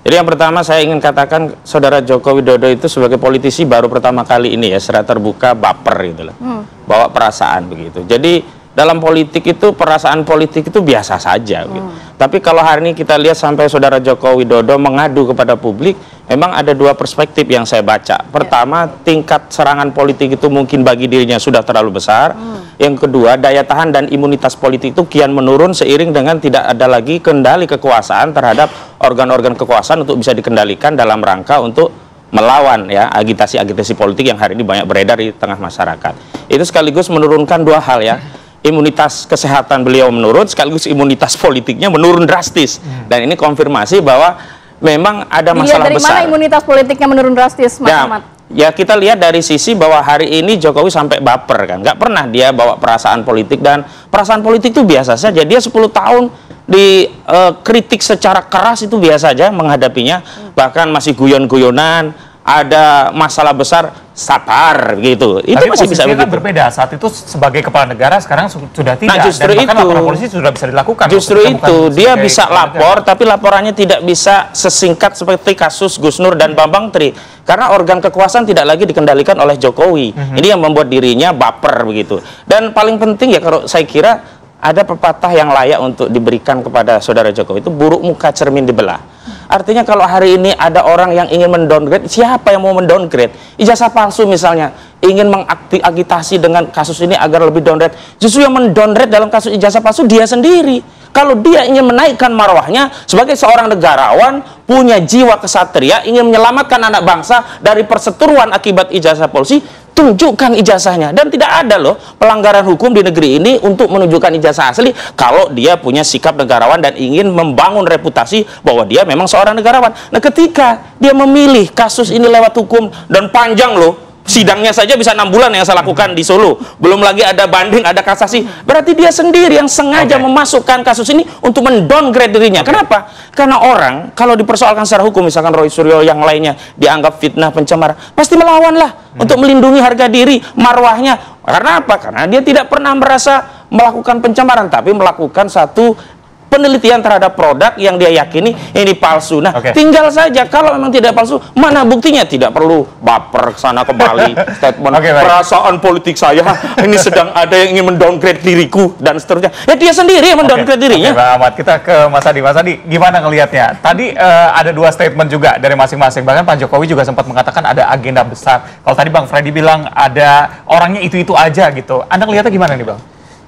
Jadi yang pertama saya ingin katakan saudara Joko Widodo itu sebagai politisi baru pertama kali ini ya secara terbuka baper gitu loh. Bawa perasaan begitu. Jadi dalam politik itu perasaan politik itu biasa saja gitu. Tapi kalau hari ini kita lihat sampai saudara Joko Widodo mengadu kepada publik, memang ada dua perspektif yang saya baca. Pertama, tingkat serangan politik itu mungkin bagi dirinya sudah terlalu besar. Yang kedua, daya tahan dan imunitas politik itu kian menurun seiring dengan tidak ada lagi kendali kekuasaan terhadap organ-organ kekuasaan untuk bisa dikendalikan dalam rangka untuk melawan ya agitasi-agitasi politik yang hari ini banyak beredar di tengah masyarakat. Itu sekaligus menurunkan dua hal ya. Imunitas kesehatan beliau menurun, sekaligus imunitas politiknya menurun drastis. Dan ini konfirmasi bahwa memang ada masalah dari besar. Dari mana imunitas politiknya menurun drastis, Mas Ahmad? Ya kita lihat dari sisi bahwa hari ini Jokowi sampai baper kan, nggak pernah dia bawa perasaan politik, dan perasaan politik itu biasa saja. Dia 10 tahun dikritik secara keras itu biasa saja menghadapinya, bahkan masih guyon-guyonan, ada masalah besar sabar gitu. Itu tapi masih bisa kan berbeda saat itu sebagai kepala negara, sekarang sudah tidak. Nah, justru dan bahkan itu laporan polisi sudah bisa dilakukan. Justru itu dia bisa lapor, tapi laporannya tidak bisa sesingkat seperti kasus Gus Nur dan Bambang Tri, karena organ kekuasaan tidak lagi dikendalikan oleh Jokowi. Ini yang membuat dirinya baper begitu. Dan paling penting ya, kalau saya kira ada pepatah yang layak untuk diberikan kepada saudara Jokowi, itu buruk muka cermin dibelah. Artinya kalau hari ini ada orang yang ingin mendowngrade, siapa yang mau mendowngrade? Ijazah palsu misalnya, ingin mengagitasi dengan kasus ini agar lebih downgrade. Justru yang mendowngrade dalam kasus ijazah palsu dia sendiri. Kalau dia ingin menaikkan marwahnya sebagai seorang negarawan, punya jiwa kesatria, ingin menyelamatkan anak bangsa dari perseteruan akibat ijazah palsu, tunjukkan ijazahnya. Dan tidak ada loh pelanggaran hukum di negeri ini untuk menunjukkan ijazah asli kalau dia punya sikap negarawan dan ingin membangun reputasi bahwa dia memang seorang negarawan. Nah, ketika dia memilih kasus ini lewat hukum, dan panjang loh, sidangnya saja bisa 6 bulan yang saya lakukan di Solo, belum lagi ada banding, ada kasasi, berarti dia sendiri yang sengaja memasukkan kasus ini untuk mendowngrade dirinya. Kenapa? Karena orang kalau dipersoalkan secara hukum, misalkan Roy Suryo yang lainnya dianggap fitnah, pencemaran, pasti melawan lah untuk melindungi harga diri, marwahnya. Karena apa? Karena dia tidak pernah merasa melakukan pencemaran, tapi melakukan satu penelitian terhadap produk yang dia yakini ini palsu. Nah, tinggal saja kalau memang tidak palsu, mana buktinya? Tidak perlu baper sana kembali statement perasaan politik saya ini sedang ada yang ingin mendowngrade diriku dan seterusnya. Ya dia sendiri yang mendowngrade dirinya. Bang Ahmad, kita ke Mas Adi. Mas Adi, gimana ngelihatnya? Tadi ada dua statement juga dari masing-masing. Bahkan Pak Jokowi juga sempat mengatakan ada agenda besar. Kalau tadi Bang Freddy bilang ada orangnya itu-itu aja gitu. Anda ngelihatnya gimana nih Bang?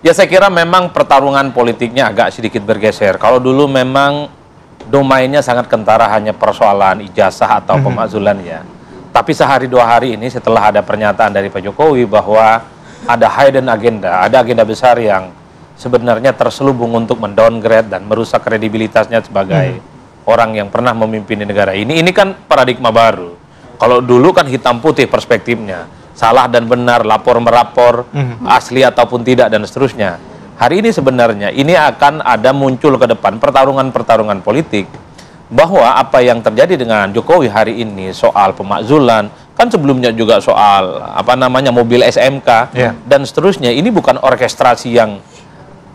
Ya saya kira memang pertarungan politiknya agak sedikit bergeser. Kalau dulu memang domainnya sangat kentara hanya persoalan ijazah atau pemakzulan ya. Tapi sehari dua hari ini setelah ada pernyataan dari Pak Jokowi bahwa ada hidden agenda, ada agenda besar yang sebenarnya terselubung untuk mendowngrade dan merusak kredibilitasnya sebagai orang yang pernah memimpin di negara ini. Ini kan paradigma baru. Kalau dulu kan hitam putih perspektifnya. Salah dan benar, lapor merapor, asli ataupun tidak, dan seterusnya. Hari ini sebenarnya ini akan ada muncul ke depan pertarungan-pertarungan politik, bahwa apa yang terjadi dengan Jokowi hari ini soal pemakzulan, kan sebelumnya juga soal mobil SMK dan seterusnya, ini bukan orkestrasi yang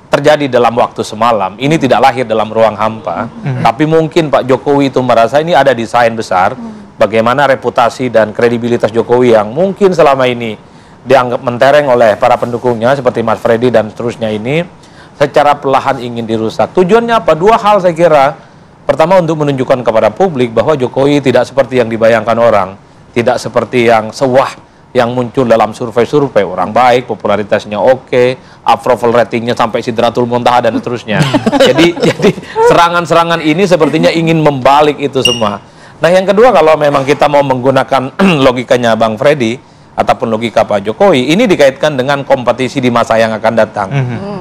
terjadi dalam waktu semalam, ini tidak lahir dalam ruang hampa, tapi mungkin Pak Jokowi itu merasa ini ada desain besar, bagaimana reputasi dan kredibilitas Jokowi yang mungkin selama ini dianggap mentereng oleh para pendukungnya seperti Mas Freddy dan seterusnya ini secara perlahan ingin dirusak. Tujuannya apa? Dua hal saya kira. Pertama, untuk menunjukkan kepada publik bahwa Jokowi tidak seperti yang dibayangkan orang, tidak seperti yang sewah yang muncul dalam survei-survei, orang baik, popularitasnya oke, approval ratingnya sampai Sidratul Muntaha dan seterusnya. jadi serangan-serangan ini sepertinya ingin membalik itu semua. Nah, yang kedua, kalau memang kita mau menggunakan logikanya Bang Freddy ataupun logika Pak Jokowi, ini dikaitkan dengan kompetisi di masa yang akan datang.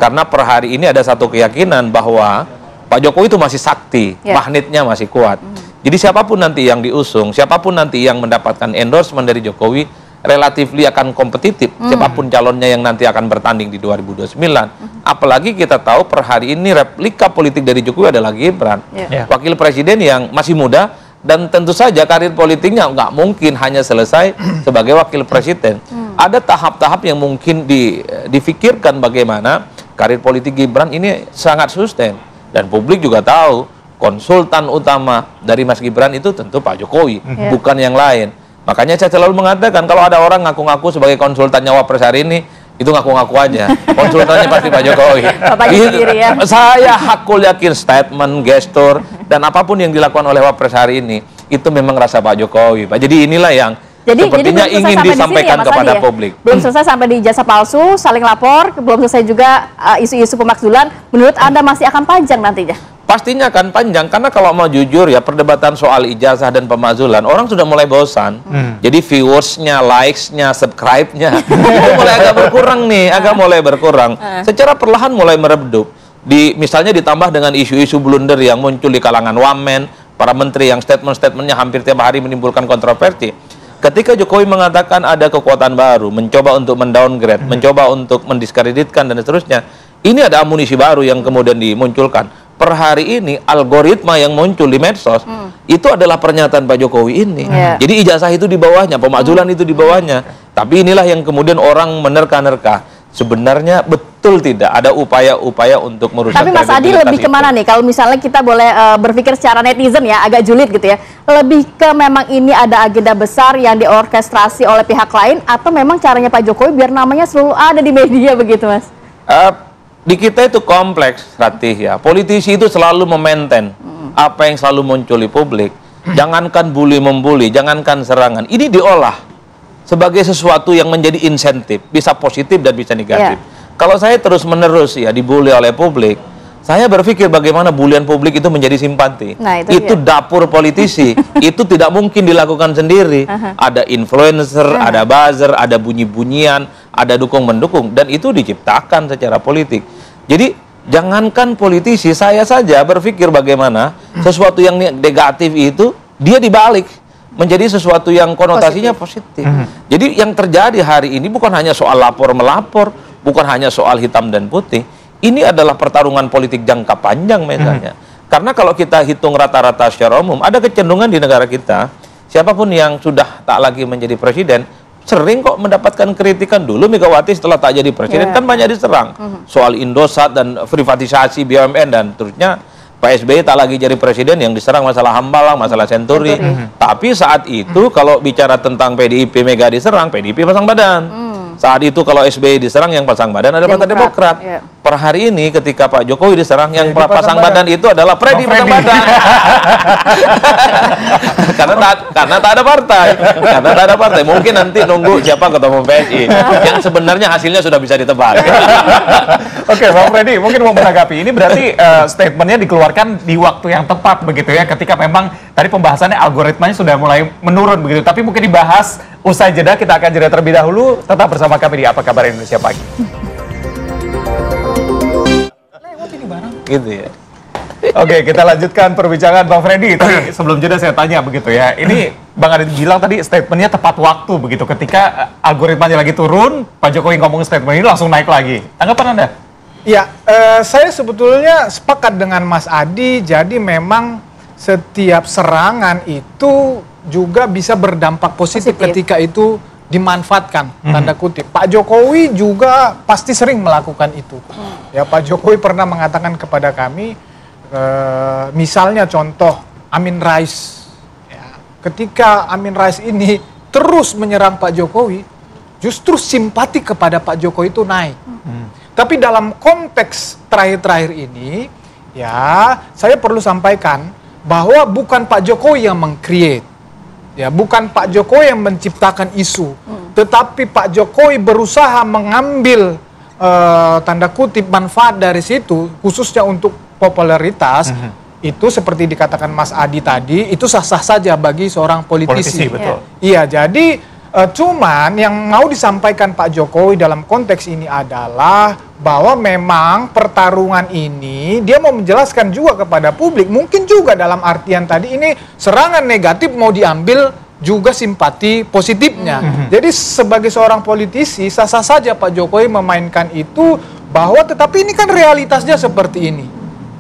Karena per hari ini ada satu keyakinan bahwa Pak Jokowi itu masih sakti, magnetnya masih kuat. Jadi siapapun nanti yang diusung, siapapun nanti yang mendapatkan endorsement dari Jokowi, relatifly akan kompetitif, siapapun calonnya yang nanti akan bertanding di 2029. Apalagi kita tahu per hari ini replika politik dari Jokowi adalah Gibran, wakil presiden yang masih muda, dan tentu saja karir politiknya nggak mungkin hanya selesai sebagai wakil presiden. Ada tahap-tahap yang mungkin difikirkan bagaimana karir politik Gibran ini sangat sustain. Dan publik juga tahu konsultan utama dari Mas Gibran itu tentu Pak Jokowi, bukan yang lain. Makanya saya selalu mengatakan kalau ada orang ngaku-ngaku sebagai konsultan Wapres hari ini, itu ngaku-ngaku aja. Konsultannya pasti Pak Jokowi. Saya hakul yakin statement, gestur, dan apapun yang dilakukan oleh Wapres hari ini, itu memang rasa Pak Jokowi, Pak. Jadi inilah yang sepertinya ingin disampaikan kepada publik. Belum selesai sampai di ijazah palsu, saling lapor, belum selesai juga isu-isu pemakzulan. Menurut Anda masih akan panjang nantinya? Pastinya akan panjang, karena kalau mau jujur ya, perdebatan soal ijazah dan pemakzulan orang sudah mulai bosan. Jadi viewersnya, likes-nya, subscribe-nya itu mulai agak berkurang nih, agak mulai berkurang. Secara perlahan mulai meredup. Misalnya ditambah dengan isu-isu blunder yang muncul di kalangan wamen, para menteri yang statement-statementnya hampir tiap hari menimbulkan kontroversi. Ketika Jokowi mengatakan ada kekuatan baru, mencoba untuk mendowngrade, mencoba untuk mendiskreditkan dan seterusnya, ini ada amunisi baru yang kemudian dimunculkan. Per hari ini algoritma yang muncul di medsos itu adalah pernyataan Pak Jokowi ini. Jadi ijazah itu di bawahnya, pemakzulan itu di bawahnya. Tapi inilah yang kemudian orang menerka-nerka. Sebenarnya betul tidak ada upaya-upaya untuk merusak. Tapi Mas Adi lebih kemana nih? Kalau misalnya kita boleh berpikir secara netizen ya, agak julid gitu ya. Lebih ke memang ini ada agenda besar yang diorkestrasi oleh pihak lain, atau memang caranya Pak Jokowi biar namanya selalu ada di media begitu, Mas? Di kita itu kompleks, Ratih ya. Politisi itu selalu memaintain apa yang selalu muncul di publik. Jangankan bully-membuli, jangankan serangan. Ini diolah sebagai sesuatu yang menjadi insentif, bisa positif dan bisa negatif. Kalau saya terus-menerus ya dibully oleh publik, saya berpikir bagaimana bulian publik itu menjadi simpati. Nah, itu dapur politisi. Itu tidak mungkin dilakukan sendiri. Ada influencer, ada buzzer, ada bunyi-bunyian, ada dukung-mendukung, dan itu diciptakan secara politik. Jadi jangankan politisi, saya saja berpikir bagaimana sesuatu yang negatif itu dia dibalik menjadi sesuatu yang konotasinya positif. Jadi yang terjadi hari ini bukan hanya soal lapor-melapor, bukan hanya soal hitam dan putih. Ini adalah pertarungan politik jangka panjang misalnya. Karena kalau kita hitung rata-rata secara umum, ada kecenderungan di negara kita, siapapun yang sudah tak lagi menjadi presiden, sering kok mendapatkan kritikan. Dulu Megawati setelah tak jadi presiden kan banyak diserang. Soal Indosat dan privatisasi BUMN dan terusnya. Pak SBY tak lagi jadi presiden yang diserang masalah Hambalang, masalah Senturi. Tapi saat itu kalau bicara tentang PDIP, Mega diserang, PDIP pasang badan. Saat itu kalau SBY diserang, yang pasang badan ada Partai Demokrat. Per hari ini ketika Pak Jokowi diserang, yang pasang badan itu adalah Freddy pasang badan. karena tak ada partai. Karena tak ada partai. Mungkin nanti nunggu siapa ketua umum PSI. Yang sebenarnya hasilnya sudah bisa ditebak. Oke, Bang Freddy, mungkin mau menanggapi. Ini berarti statementnya dikeluarkan di waktu yang tepat begitu ya, ketika memang tadi pembahasannya algoritmanya sudah mulai menurun begitu. Tapi mungkin dibahas usai jeda, kita akan jeda terlebih dahulu. Tetap bersama kami di Apa Kabar Indonesia Pagi. Gitu ya. Oke, kita lanjutkan perbincangan Bang Freddy. Tadi sebelum jeda saya tanya begitu ya. Ini Bang Adit bilang tadi statementnya tepat waktu begitu. Ketika algoritmanya lagi turun, Pak Jokowi ngomong statement ini langsung naik lagi. Tanggapan Anda? Ya, saya sebetulnya sepakat dengan Mas Adi. Jadi memang setiap serangan itu juga bisa berdampak positif ketika itu dimanfaatkan, tanda kutip. Pak Jokowi juga pasti sering melakukan itu. Ya, Pak Jokowi pernah mengatakan kepada kami, misalnya contoh Amin Rais. Ya, ketika Amin Rais ini terus menyerang Pak Jokowi, justru simpati kepada Pak Jokowi itu naik. Tapi dalam konteks terakhir-terakhir ini, ya saya perlu sampaikan bahwa bukan Pak Jokowi yang meng-create. Ya, bukan Pak Jokowi yang menciptakan isu, tetapi Pak Jokowi berusaha mengambil tanda kutip manfaat dari situ, khususnya untuk popularitas, itu seperti dikatakan Mas Adi tadi, itu sah-sah saja bagi seorang politisi. Betul. Iya, jadi cuman yang mau disampaikan Pak Jokowi dalam konteks ini adalah bahwa memang pertarungan ini dia mau menjelaskan juga kepada publik, mungkin juga dalam artian tadi ini serangan negatif mau diambil juga simpati positifnya. Jadi sebagai seorang politisi sah-sah saja Pak Jokowi memainkan itu, bahwa tetapi ini kan realitasnya seperti ini.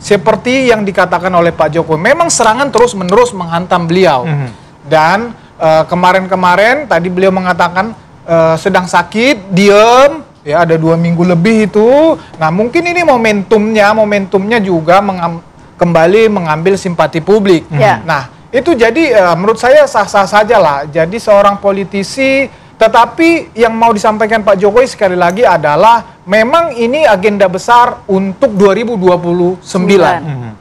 Seperti yang dikatakan oleh Pak Jokowi, memang serangan terus-menerus menghantam beliau. Dan kemarin-kemarin tadi beliau mengatakan sedang sakit, diem, ya ada 2 minggu lebih itu. Nah mungkin ini momentumnya juga kembali mengambil simpati publik. Nah itu jadi menurut saya sah-sah saja lah. Jadi seorang politisi, tetapi yang mau disampaikan Pak Jokowi sekali lagi adalah memang ini agenda besar untuk 2029.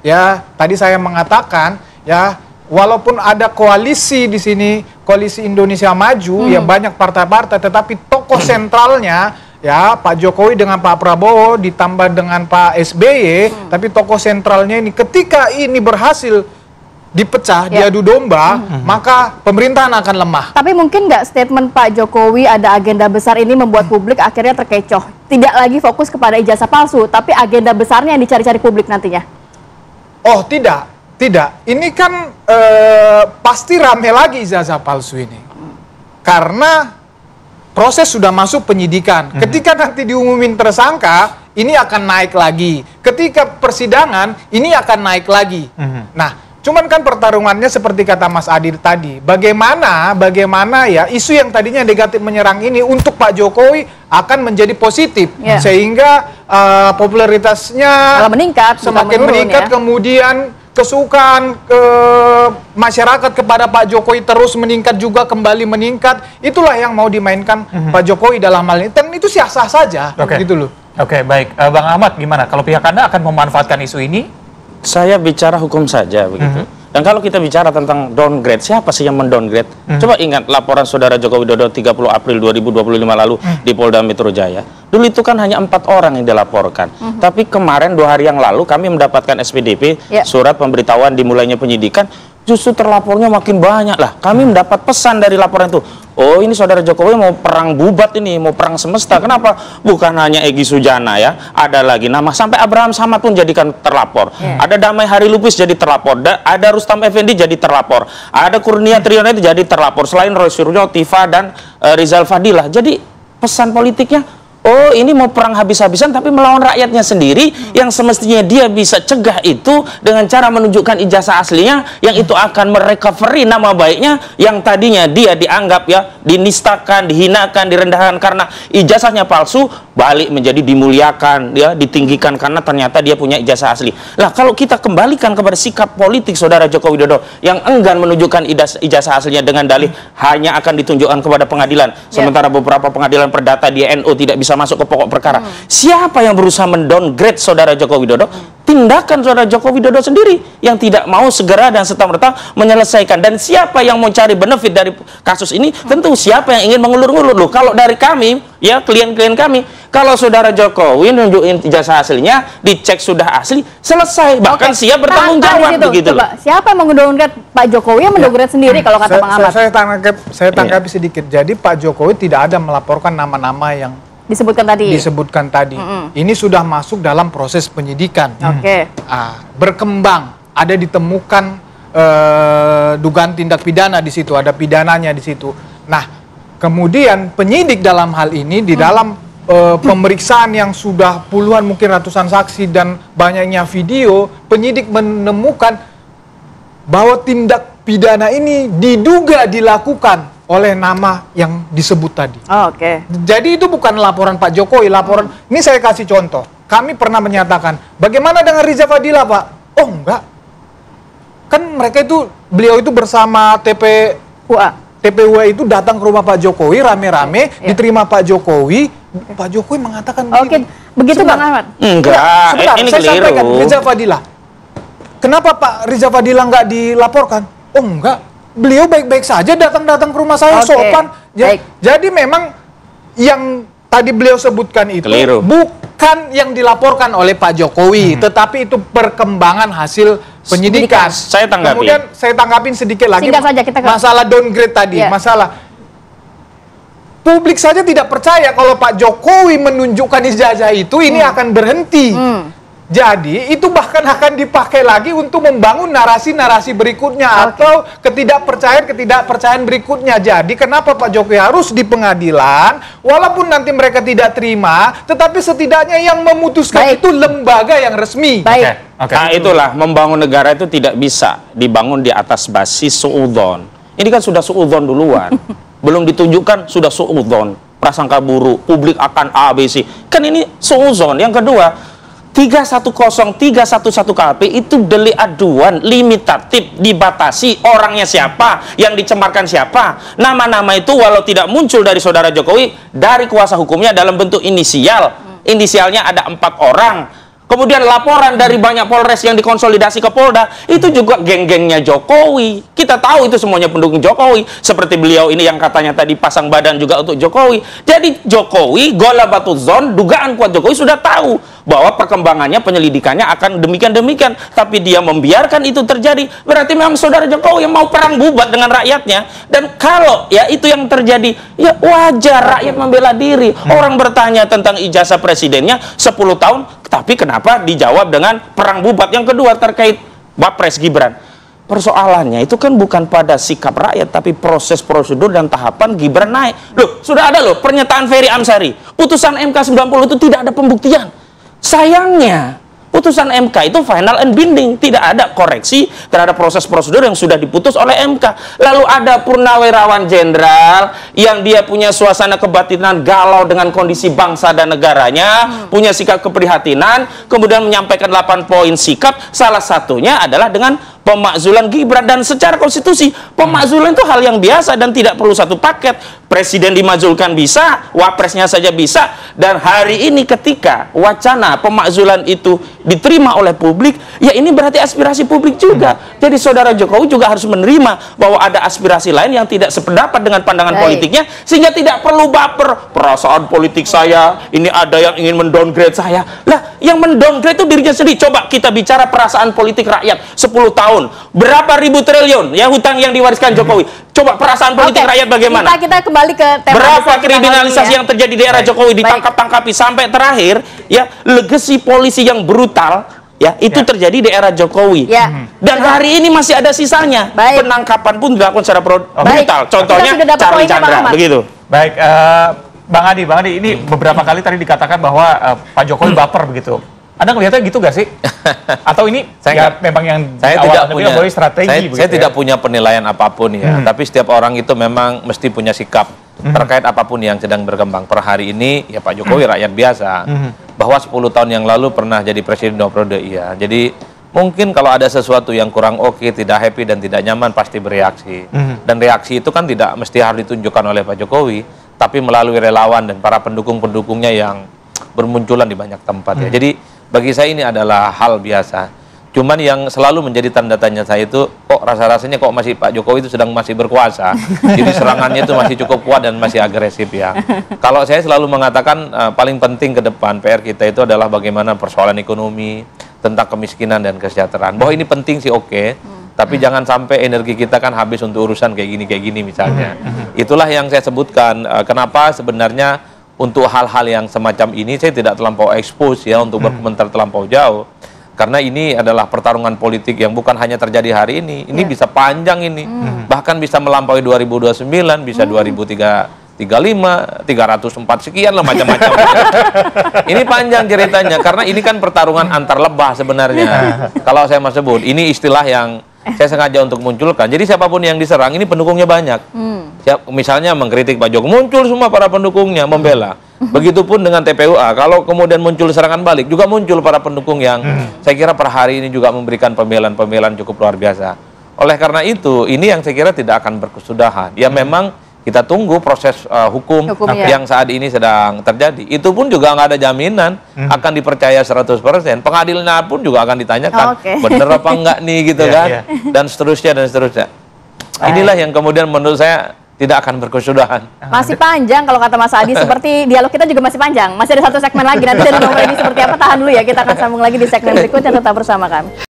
Ya tadi saya mengatakan ya, walaupun ada koalisi di sini, koalisi Indonesia Maju, ya banyak partai-partai, tetapi tokoh sentralnya ya Pak Jokowi dengan Pak Prabowo ditambah dengan Pak SBY, tapi tokoh sentralnya ini ketika ini berhasil dipecah, diadu domba, maka pemerintahan akan lemah. Tapi mungkin nggak statement Pak Jokowi ada agenda besar ini membuat publik akhirnya terkecoh, tidak lagi fokus kepada ijazah palsu, tapi agenda besarnya yang dicari-cari publik nantinya? Oh tidak. Ini kan pasti rame lagi ijazah palsu ini. Karena proses sudah masuk penyidikan. Ketika nanti diumumin tersangka, ini akan naik lagi. Ketika persidangan, ini akan naik lagi. Nah, cuman kan pertarungannya seperti kata Mas Adi tadi. Bagaimana ya isu yang tadinya negatif menyerang ini untuk Pak Jokowi akan menjadi positif. Sehingga popularitasnya semakin meningkat, kemudian kesukaan masyarakat kepada Pak Jokowi terus meningkat juga, kembali meningkat. Itulah yang mau dimainkan Pak Jokowi dalam hal ini. Dan itu sah-sah saja, gitu loh. Oke, baik. Bang Ahmad, gimana? Kalau pihak Anda akan memanfaatkan isu ini? Saya bicara hukum saja begitu. Dan kalau kita bicara tentang downgrade, siapa sih yang mendowngrade? Coba ingat laporan saudara Joko Widodo 30 April 2025 lalu di Polda Metro Jaya. Dulu itu kan hanya 4 orang yang dilaporkan. Tapi kemarin 2 hari yang lalu kami mendapatkan SPDP, surat pemberitahuan dimulainya penyidikan. Justru terlapornya makin banyak lah. Kami mendapat pesan dari laporan itu. Oh, ini saudara Jokowi mau perang bubat ini, mau perang semesta. Kenapa? Bukan hanya Egy Sujana ya, ada lagi nama sampai Abraham Samad pun jadikan terlapor. Ada Damai Hari Lubis jadi terlapor. Ada Rustam Effendi jadi terlapor. Ada Kurnia Triyono itu jadi terlapor. Selain Roy Suryo, Tifa dan Rizal Fadilah. Jadi pesan politiknya, oh ini mau perang habis-habisan tapi melawan rakyatnya sendiri, yang semestinya dia bisa cegah itu dengan cara menunjukkan ijazah aslinya, yang itu akan merecovery nama baiknya yang tadinya dia dianggap ya dinistakan, dihinakan, direndahkan karena ijazahnya palsu, balik menjadi dimuliakan, ya ditinggikan karena ternyata dia punya ijazah asli. Lah kalau kita kembalikan kepada sikap politik saudara Joko Widodo yang enggan menunjukkan ijazah aslinya dengan dalih hanya akan ditunjukkan kepada pengadilan, sementara beberapa pengadilan perdata di NU tidak bisa masuk ke pokok perkara. Siapa yang berusaha mendowngrade saudara Joko Widodo? Tindakan saudara Joko Widodo sendiri yang tidak mau segera dan serta-merta menyelesaikan. Dan siapa yang mau cari benefit dari kasus ini? Tentu siapa yang ingin mengulur-ngulur. Loh, kalau dari kami, ya klien-klien kami, kalau saudara Jokowi nunjukin ijazah aslinya, dicek sudah asli, selesai. Bahkan siap bertanggung jawab begitu. Coba, siapa yang mendowngrade Pak Jokowi yang mendowngrade sendiri kalau kata Bang Ahmad? Saya tanggapi sedikit. Jadi Pak Jokowi tidak ada melaporkan nama-nama yang disebutkan tadi. Ini sudah masuk dalam proses penyidikan. Berkembang, ada ditemukan dugaan tindak pidana di situ, ada pidananya di situ. Nah, kemudian penyidik dalam hal ini di dalam pemeriksaan yang sudah puluhan mungkin ratusan saksi dan banyaknya video, penyidik menemukan bahwa tindak pidana ini diduga dilakukan oleh nama yang disebut tadi. Jadi itu bukan laporan Pak Jokowi, laporan. Ini saya kasih contoh. Kami pernah menyatakan, bagaimana dengan Riza Fadilah, Pak? Oh enggak. Kan mereka itu, beliau itu bersama TPUA itu datang ke rumah Pak Jokowi rame-rame, diterima Pak Jokowi. Pak Jokowi mengatakan begitu Bang Ahmad. Enggak, sebentar, ini saya keliru. sampaikan Riza Fadilah. Kenapa Pak Riza Fadilah nggak dilaporkan? Oh enggak. Beliau baik-baik saja datang-datang ke rumah saya, sopan. Jadi memang yang tadi beliau sebutkan itu keliru. Bukan yang dilaporkan oleh Pak Jokowi, tetapi itu perkembangan hasil penyidikan. Saya tanggapi. Kemudian saya tanggapin sedikit lagi Saja, kita masalah downgrade tadi, masalah publik saja tidak percaya kalau Pak Jokowi menunjukkan ijazah itu ini akan berhenti. Jadi itu bahkan akan dipakai lagi untuk membangun narasi-narasi berikutnya atau ketidakpercayaan berikutnya. Jadi kenapa Pak Jokowi harus di pengadilan, walaupun nanti mereka tidak terima, tetapi setidaknya yang memutuskan itu lembaga yang resmi. Nah itulah, membangun negara itu tidak bisa dibangun di atas basis suudzon. Ini kan sudah suudzon duluan. Belum ditunjukkan sudah suudzon, prasangka buruk, publik akan A, B, C. Kan ini suudzon. Yang kedua, 310, 311 KP itu delik aduan limitatif, dibatasi orangnya siapa, yang dicemarkan siapa. Nama-nama itu walau tidak muncul dari saudara Jokowi, dari kuasa hukumnya dalam bentuk inisial. Inisialnya ada 4 orang. Kemudian laporan dari banyak Polres yang dikonsolidasi ke Polda, itu juga geng-gengnya Jokowi. Kita tahu itu semuanya pendukung Jokowi. Seperti beliau ini yang katanya tadi pasang badan juga untuk Jokowi. Jadi Jokowi, golabatuzon, dugaan kuat Jokowi sudah tahu bahwa perkembangannya, penyelidikannya akan demikian-demikian. Tapi dia membiarkan itu terjadi. Berarti memang saudara Jokowi yang mau perang bubat dengan rakyatnya. Dan kalau ya itu yang terjadi, ya wajar rakyat membela diri. Orang bertanya tentang ijazah presidennya 10 tahun, tapi kenapa dijawab dengan perang bubat? Yang kedua terkait Wapres Gibran. Persoalannya itu kan bukan pada sikap rakyat, tapi proses prosedur dan tahapan Gibran naik. Loh, sudah ada loh pernyataan Ferry Amsari. Putusan MK 90 itu tidak ada pembuktian. Sayangnya, putusan MK itu final and binding. Tidak ada koreksi terhadap proses prosedur yang sudah diputus oleh MK. Lalu ada purnawirawan jenderal yang dia punya suasana kebatinan galau dengan kondisi bangsa dan negaranya, punya sikap keprihatinan, kemudian menyampaikan 8 poin sikap, salah satunya adalah dengan pemakzulan Gibran. Dan secara konstitusi, pemakzulan itu hal yang biasa dan tidak perlu satu paket. Presiden dimajulkan bisa, wapresnya saja bisa. Dan hari ini ketika wacana pemakzulan itu diterima oleh publik, ya ini berarti aspirasi publik juga. Jadi saudara Jokowi juga harus menerima bahwa ada aspirasi lain yang tidak sependapat dengan pandangan politiknya, sehingga tidak perlu baper. Perasaan politik saya, ini ada yang ingin mendowngrade saya. Lah, yang mendowngrade itu dirinya sendiri. Coba kita bicara perasaan politik rakyat 10 tahun. Berapa ribu triliun ya hutang yang diwariskan Jokowi. Coba perasaan politik rakyat bagaimana? Kita kembali ke tema berapa kriminalisasi yang terjadi di era Jokowi, ditangkap-tangkapi sampai terakhir ya legacy polisi yang brutal ya itu terjadi di era Jokowi. Dan hari ini masih ada sisanya. Penangkapan pun dilakukan secara brutal. Contohnya Charlie Chandra begitu. Baik, Bang Adi, ini beberapa kali tadi dikatakan bahwa Pak Jokowi baper begitu. Anda ngelihatnya gitu gak sih? Atau ini memang yang saya tidak punya strategi? Saya tidak punya penilaian apapun ya. Tapi setiap orang itu memang mesti punya sikap terkait apapun yang sedang berkembang. Per hari ini ya Pak Jokowi rakyat biasa. Bahwa 10 tahun yang lalu pernah jadi presiden 2 periode, iya. Jadi mungkin kalau ada sesuatu yang kurang oke, tidak happy dan tidak nyaman pasti bereaksi. Dan reaksi itu kan tidak mesti harus ditunjukkan oleh Pak Jokowi, tapi melalui relawan dan para pendukung-pendukungnya yang bermunculan di banyak tempat ya. Jadi bagi saya ini adalah hal biasa. Cuman yang selalu menjadi tanda tanya saya itu, kok rasa-rasanya kok masih Pak Jokowi itu sedang masih berkuasa. Jadi serangannya itu masih cukup kuat dan masih agresif ya. Kalau saya selalu mengatakan paling penting ke depan PR kita itu adalah bagaimana persoalan ekonomi, tentang kemiskinan dan kesejahteraan. Bahwa ini penting sih oke. Tapi jangan sampai energi kita kan habis untuk urusan kayak gini misalnya. Itulah yang saya sebutkan. Kenapa sebenarnya untuk hal-hal yang semacam ini saya tidak terlampau expose ya untuk berkomentar terlampau jauh. Karena ini adalah pertarungan politik yang bukan hanya terjadi hari ini. Ini bisa panjang ini. Bahkan bisa melampaui 2029, bisa 2035, 304 sekian lah macam-macam. Ini panjang ceritanya karena ini kan pertarungan antar lebah sebenarnya. Kalau saya mau sebut, ini istilah yang saya sengaja untuk munculkan. Jadi siapapun yang diserang ini pendukungnya banyak. Misalnya mengkritik Pak Jokowi, muncul semua para pendukungnya membela. Begitupun dengan TPUA, kalau kemudian muncul serangan balik, juga muncul para pendukung yang saya kira per hari ini juga memberikan pembelaan-pembelaan cukup luar biasa. Oleh karena itu, ini yang saya kira tidak akan berkesudahan. Ya memang kita tunggu proses hukum yang saat ini sedang terjadi. Itu pun juga nggak ada jaminan akan dipercaya 100%. Pengadilan pun juga akan ditanyakan, bener apa enggak nih gitu kan. Dan seterusnya dan seterusnya. Inilah yang kemudian menurut saya tidak akan berkesudahan. Masih panjang kalau kata Mas Adi, seperti dialog kita juga masih panjang. Masih ada satu segmen lagi, nanti dari Bang Freddy seperti apa, tahan dulu ya. Kita akan sambung lagi di segmen berikutnya, tetap bersama kami.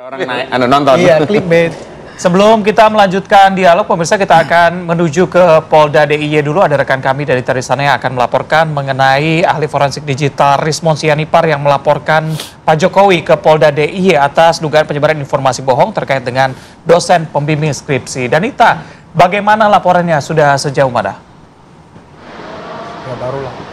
Orang naik, nonton. Iya, clickbait. Sebelum kita melanjutkan dialog, pemirsa, kita akan menuju ke Polda DIY dulu. Ada rekan kami dari sana yang akan melaporkan mengenai ahli forensik digital Rismon Sianipar yang melaporkan Pak Jokowi ke Polda DIY atas dugaan penyebaran informasi bohong terkait dengan dosen pembimbing skripsi. Dan Ita, bagaimana laporannya sudah sejauh mana? Ya barulah.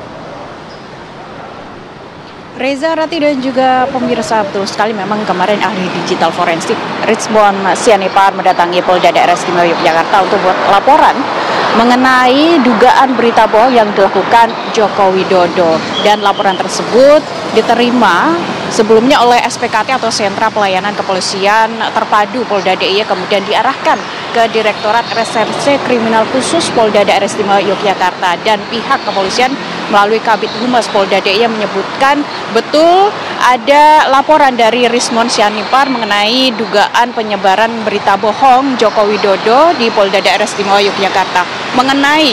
Reza, Rati, dan juga pemirsa, betul sekali memang kemarin ahli digital forensik Rismon Sianipar mendatangi Polda Daerah Istimewa Yogyakarta untuk buat laporan mengenai dugaan berita bohong yang dilakukan Joko Widodo. Dan laporan tersebut diterima sebelumnya oleh SPKT atau Sentra Pelayanan Kepolisian Terpadu Polda DIY, kemudian diarahkan ke Direktorat Reserse Kriminal Khusus Polda Daerah Istimewa Yogyakarta, dan pihak kepolisian melalui Kabid Humas Polda DIY menyebutkan betul ada laporan dari Rismon Sianipar mengenai dugaan penyebaran berita bohong Joko Widodo di Polda Daerah Istimewa Yogyakarta. Mengenai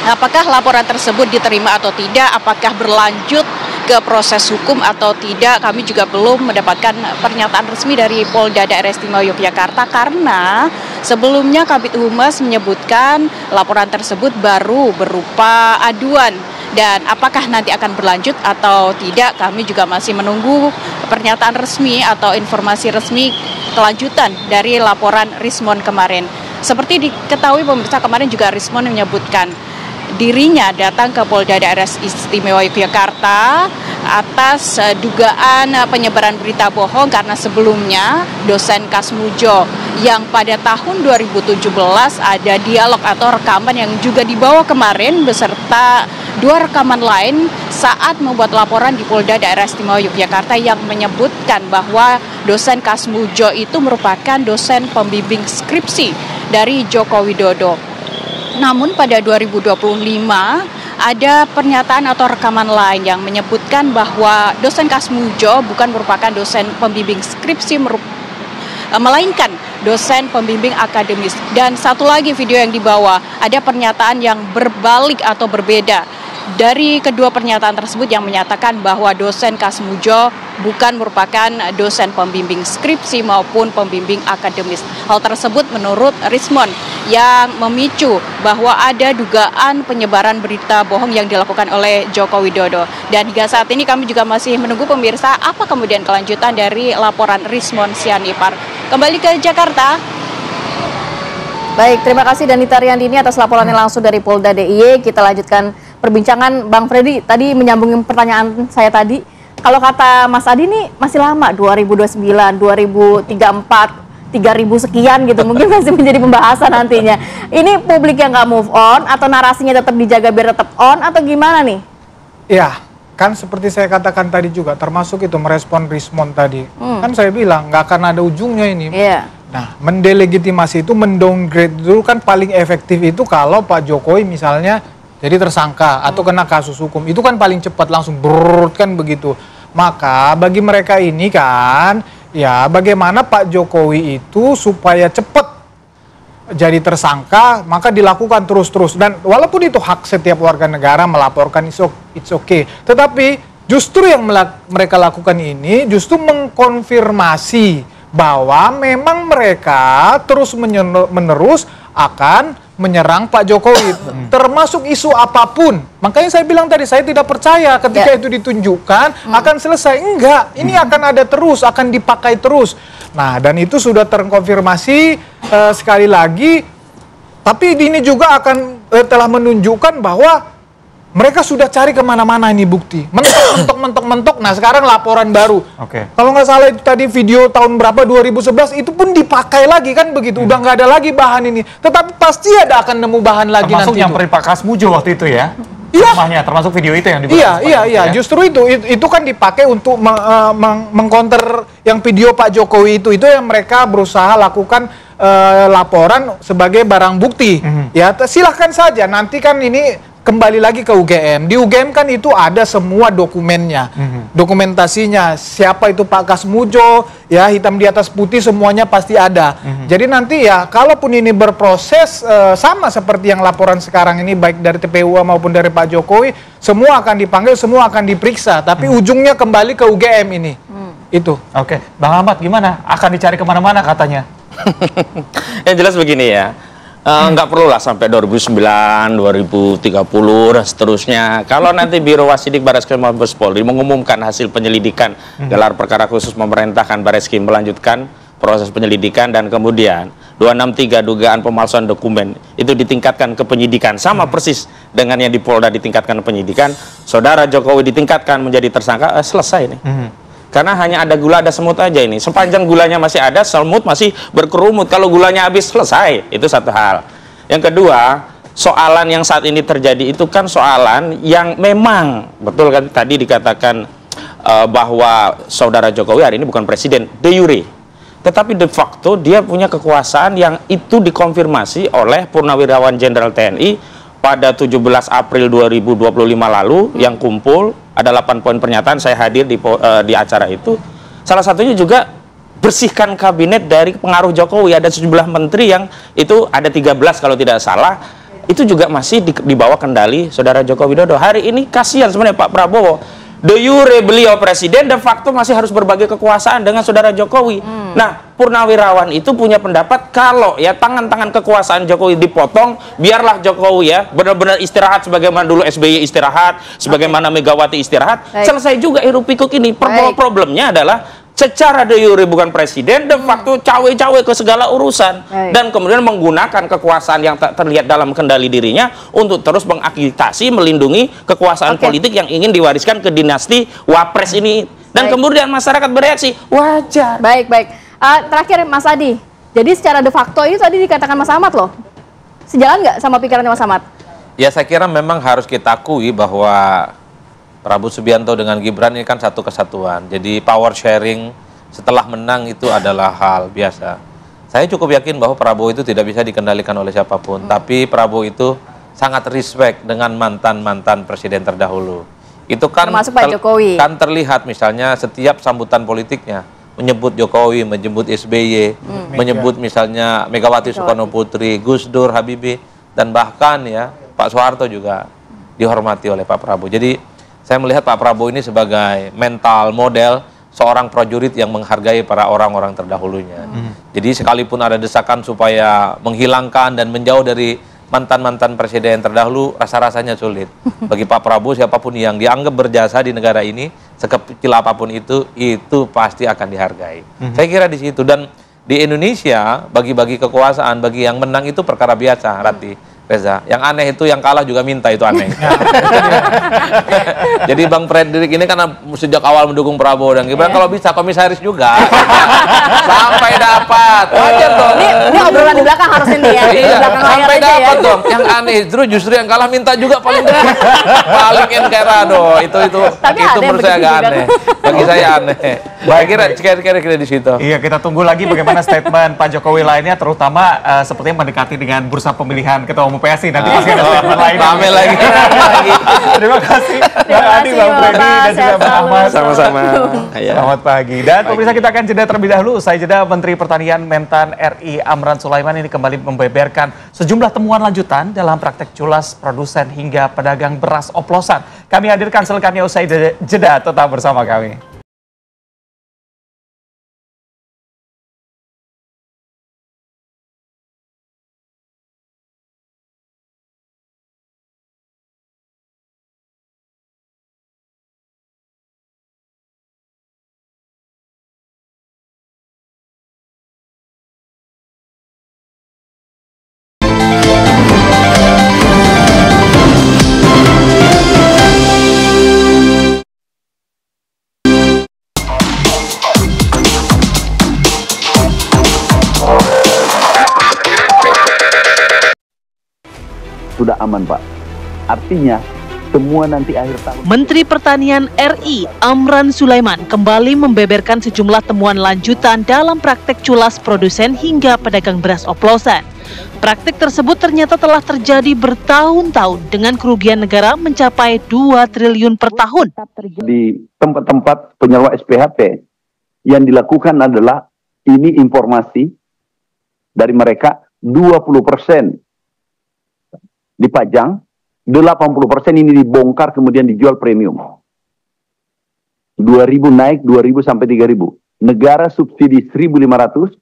apakah laporan tersebut diterima atau tidak, apakah berlanjut ke proses hukum atau tidak, kami juga belum mendapatkan pernyataan resmi dari Polda Daerah Istimewa Yogyakarta, karena sebelumnya Kabid Humas menyebutkan laporan tersebut baru berupa aduan. Dan apakah nanti akan berlanjut atau tidak, kami juga masih menunggu pernyataan resmi atau informasi resmi kelanjutan dari laporan Rismon kemarin. Seperti diketahui pemirsa, kemarin juga Rismon menyebutkan dirinya datang ke Polda Daerah Istimewa Yogyakarta atas dugaan penyebaran berita bohong karena sebelumnya dosen Kasmujo yang pada tahun 2017 ada dialog atau rekaman yang juga dibawa kemarin beserta 2 rekaman lain saat membuat laporan di Polda Daerah Istimewa Yogyakarta yang menyebutkan bahwa dosen Kasmujo itu merupakan dosen pembimbing skripsi dari Joko Widodo. Namun pada 2025 ada pernyataan atau rekaman lain yang menyebutkan bahwa dosen Kasmujo bukan merupakan dosen pembimbing skripsi, melainkan dosen pembimbing akademis. Dan satu lagi video yang dibawa, ada pernyataan yang berbalik atau berbeda dari kedua pernyataan tersebut yang menyatakan bahwa dosen Kasmujo bukan merupakan dosen pembimbing skripsi maupun pembimbing akademis. Hal tersebut menurut Rismon yang memicu bahwa ada dugaan penyebaran berita bohong yang dilakukan oleh Joko Widodo. Dan hingga saat ini kami juga masih menunggu pemirsa apa kemudian kelanjutan dari laporan Rismon Sianipar. Kembali ke Jakarta. Baik, terima kasih Danita Riyandini atas laporannya langsung dari Polda DIY. Kita lanjutkan perbincangan. Bang Freddy, tadi menyambungin pertanyaan saya tadi. Kalau kata Mas Adi ini masih lama, 2029, 2034, 3000 sekian gitu, mungkin masih menjadi pembahasan nantinya. Ini publik yang nggak move on atau narasinya tetap dijaga biar tetap on atau gimana nih? Ya, kan seperti saya katakan tadi juga, termasuk itu merespon Rismon tadi. Kan saya bilang nggak akan ada ujungnya ini. Nah, mendelegitimasi itu, mendowngrade dulu kan paling efektif itu kalau Pak Jokowi misalnya jadi tersangka atau kena kasus hukum. Itu kan paling cepat langsung brrrr kan begitu. Maka bagi mereka ini kan, ya bagaimana Pak Jokowi itu supaya cepat jadi tersangka, maka dilakukan terus-terus. Dan walaupun itu hak setiap warga negara melaporkan, it's okay. Tetapi justru yang mereka lakukan ini justru mengkonfirmasi bahwa memang mereka terus-menerus akan menyerang Pak Jokowi, termasuk isu apapun. Makanya saya bilang tadi, saya tidak percaya ketika itu ditunjukkan akan selesai. Enggak, ini akan ada terus, akan dipakai terus. Nah, dan itu sudah terkonfirmasi sekali lagi. Tapi ini juga akan telah menunjukkan bahwa mereka sudah cari kemana-mana ini bukti. Mentok. Nah, sekarang laporan baru. Kalau nggak salah itu tadi video tahun berapa, 2011, itu pun dipakai lagi kan begitu. Udah nggak ada lagi bahan ini. Tetapi pasti akan nemu bahan lagi. Termasuk nanti nyamperin Pak Kasmujo waktu itu ya? rumahnya, termasuk video itu yang dibahas. Iya. Justru itu kan dipakai untuk mengcounter yang video Pak Jokowi itu yang mereka berusaha lakukan laporan sebagai barang bukti. Ya, silahkan saja. Nanti kan ini kembali lagi ke UGM. Di UGM kan itu ada semua dokumennya, dokumentasinya. Siapa itu Pak Kasmujo, ya hitam di atas putih semuanya pasti ada. Jadi nanti ya, kalaupun ini berproses sama seperti yang laporan sekarang ini, baik dari TPU maupun dari Pak Jokowi, semua akan dipanggil, semua akan diperiksa. Tapi ujungnya kembali ke UGM ini. Itu. Oke, Bang Ahmad gimana? Akan dicari kemana-mana katanya? Yang jelas begini ya. Nggak perlu lah sampai 2009, 2030 dan seterusnya. Kalau nanti Biro Wasidik Barreskrim Mabes Polri mengumumkan hasil penyelidikan gelar perkara khusus memerintahkan Barreskrim melanjutkan proses penyelidikan dan kemudian 263 dugaan pemalsuan dokumen itu ditingkatkan ke penyidikan sama persis dengan yang di Polda ditingkatkan ke penyidikan, saudara Jokowi ditingkatkan menjadi tersangka, selesai nih. Karena hanya ada gula, ada semut aja ini. Sepanjang gulanya masih ada, semut masih berkerumut. Kalau gulanya habis, selesai. Itu satu hal. Yang kedua, soalan yang saat ini terjadi itu kan soalan yang memang, betul kan tadi dikatakan bahwa saudara Jokowi hari ini bukan presiden, de jure. Tetapi de facto dia punya kekuasaan yang itu dikonfirmasi oleh Purnawirawan Jenderal TNI pada 17 April 2025 lalu yang kumpul. Ada 8 poin pernyataan, saya hadir di acara itu. Salah satunya juga bersihkan kabinet dari pengaruh Jokowi. Ada sejumlah menteri yang itu ada 13 kalau tidak salah. Itu juga masih di bawah kendali saudara Joko Widodo. Hari ini kasihan sebenarnya Pak Prabowo. De jure beliau presiden, de facto masih harus berbagi kekuasaan dengan saudara Jokowi. Nah, Purnawirawan itu punya pendapat kalau ya tangan-tangan kekuasaan Jokowi dipotong, biarlah Jokowi ya benar-benar istirahat sebagaimana dulu SBY istirahat, sebagaimana Megawati istirahat. Selesai juga hiruk pikuk ini. Problemnya adalah secara de jure bukan presiden, de facto cawe-cawe ke segala urusan. Dan kemudian menggunakan kekuasaan yang tak terlihat dalam kendali dirinya untuk terus mengagitasi, melindungi kekuasaan politik yang ingin diwariskan ke dinasti Wapres ini. Dan kemudian masyarakat bereaksi, wajar. Baik. Terakhir Mas Adi, jadi secara de facto itu tadi dikatakan Mas Ahmad loh. Sejalan nggak sama pikirannya Mas Ahmad? Ya saya kira memang harus kita akui bahwa Prabowo Subianto dengan Gibran ini kan satu kesatuan. Jadi power sharing setelah menang itu adalah hal biasa. Saya cukup yakin bahwa Prabowo itu tidak bisa dikendalikan oleh siapapun. Tapi Prabowo itu sangat respect dengan mantan-mantan presiden terdahulu. Itu kan termasuk Pak Jokowi. Kan terlihat misalnya setiap sambutan politiknya menyebut Jokowi, menyebut SBY, menyebut misalnya Megawati Soekarno Putri, Gus Dur, Habibie, dan bahkan ya Pak Soeharto juga dihormati oleh Pak Prabowo. Jadi saya melihat Pak Prabowo ini sebagai mental model seorang prajurit yang menghargai para orang-orang terdahulunya. Jadi sekalipun ada desakan supaya menghilangkan dan menjauh dari mantan-mantan presiden terdahulu, rasa-rasanya sulit. Bagi Pak Prabowo, siapapun yang dianggap berjasa di negara ini, sekecil apapun itu pasti akan dihargai. Saya kira di situ. Dan di Indonesia, bagi-bagi kekuasaan, bagi yang menang itu perkara biasa, Rati. Reza, yang aneh itu yang kalah juga minta, itu aneh. Jadi Bang Fredrik ini kan sejak awal mendukung Prabowo dan Gibran, kalau bisa komisaris juga sampai dapat. Wajar dong. Ini obrolan di belakang harusnya nih ya. Sampai dapat dong. Yang aneh justru yang kalah minta juga paling paling enkerado. Itu menurut saya agak aneh. Bagi saya aneh. Kira-kira di situ. Iya, kita tunggu lagi bagaimana statement Pak Jokowi lainnya, terutama sepertinya mendekati dengan bursa pemilihan Ketua Umum PSI. Nanti pasti ada statement lain. Rame lagi. Terima kasih Bang Adi, Bang Freddy, dan juga Bang Ahmad. Sama-sama. Selamat pagi. Dan pemirsa, kita akan jeda terlebih dahulu. Usai jeda, Menteri Pertanian Mentan RI Amran Sulaiman ini kembali membeberkan sejumlah temuan lanjutan dalam praktek culas produsen hingga pedagang beras oplosan. Kami hadirkan selengkapnya usai jeda. Tetap bersama kami. Sudah aman, Pak. Artinya semua nanti akhir tahun. Menteri Pertanian RI Amran Sulaiman kembali membeberkan sejumlah temuan lanjutan dalam praktek culas produsen hingga pedagang beras oplosan. Praktik tersebut ternyata telah terjadi bertahun-tahun dengan kerugian negara mencapai 2 triliun per tahun. Di tempat-tempat penyewa SPHP yang dilakukan adalah ini informasi dari mereka 20% dipajang, 80% ini dibongkar kemudian dijual premium. 2.000 naik 2.000 sampai 3.000. Negara subsidi 1.500.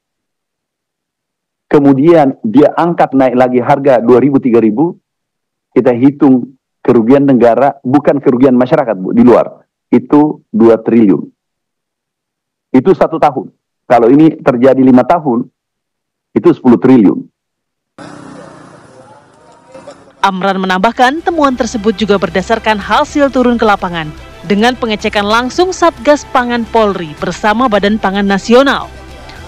Kemudian dia angkat naik lagi harga 2.000 3.000. Kita hitung kerugian negara bukan kerugian masyarakat, Bu, di luar. Itu 2 triliun. Itu 1 tahun. Kalau ini terjadi 5 tahun, itu 10 triliun. Amran menambahkan temuan tersebut juga berdasarkan hasil turun ke lapangan dengan pengecekan langsung Satgas Pangan Polri bersama Badan Pangan Nasional.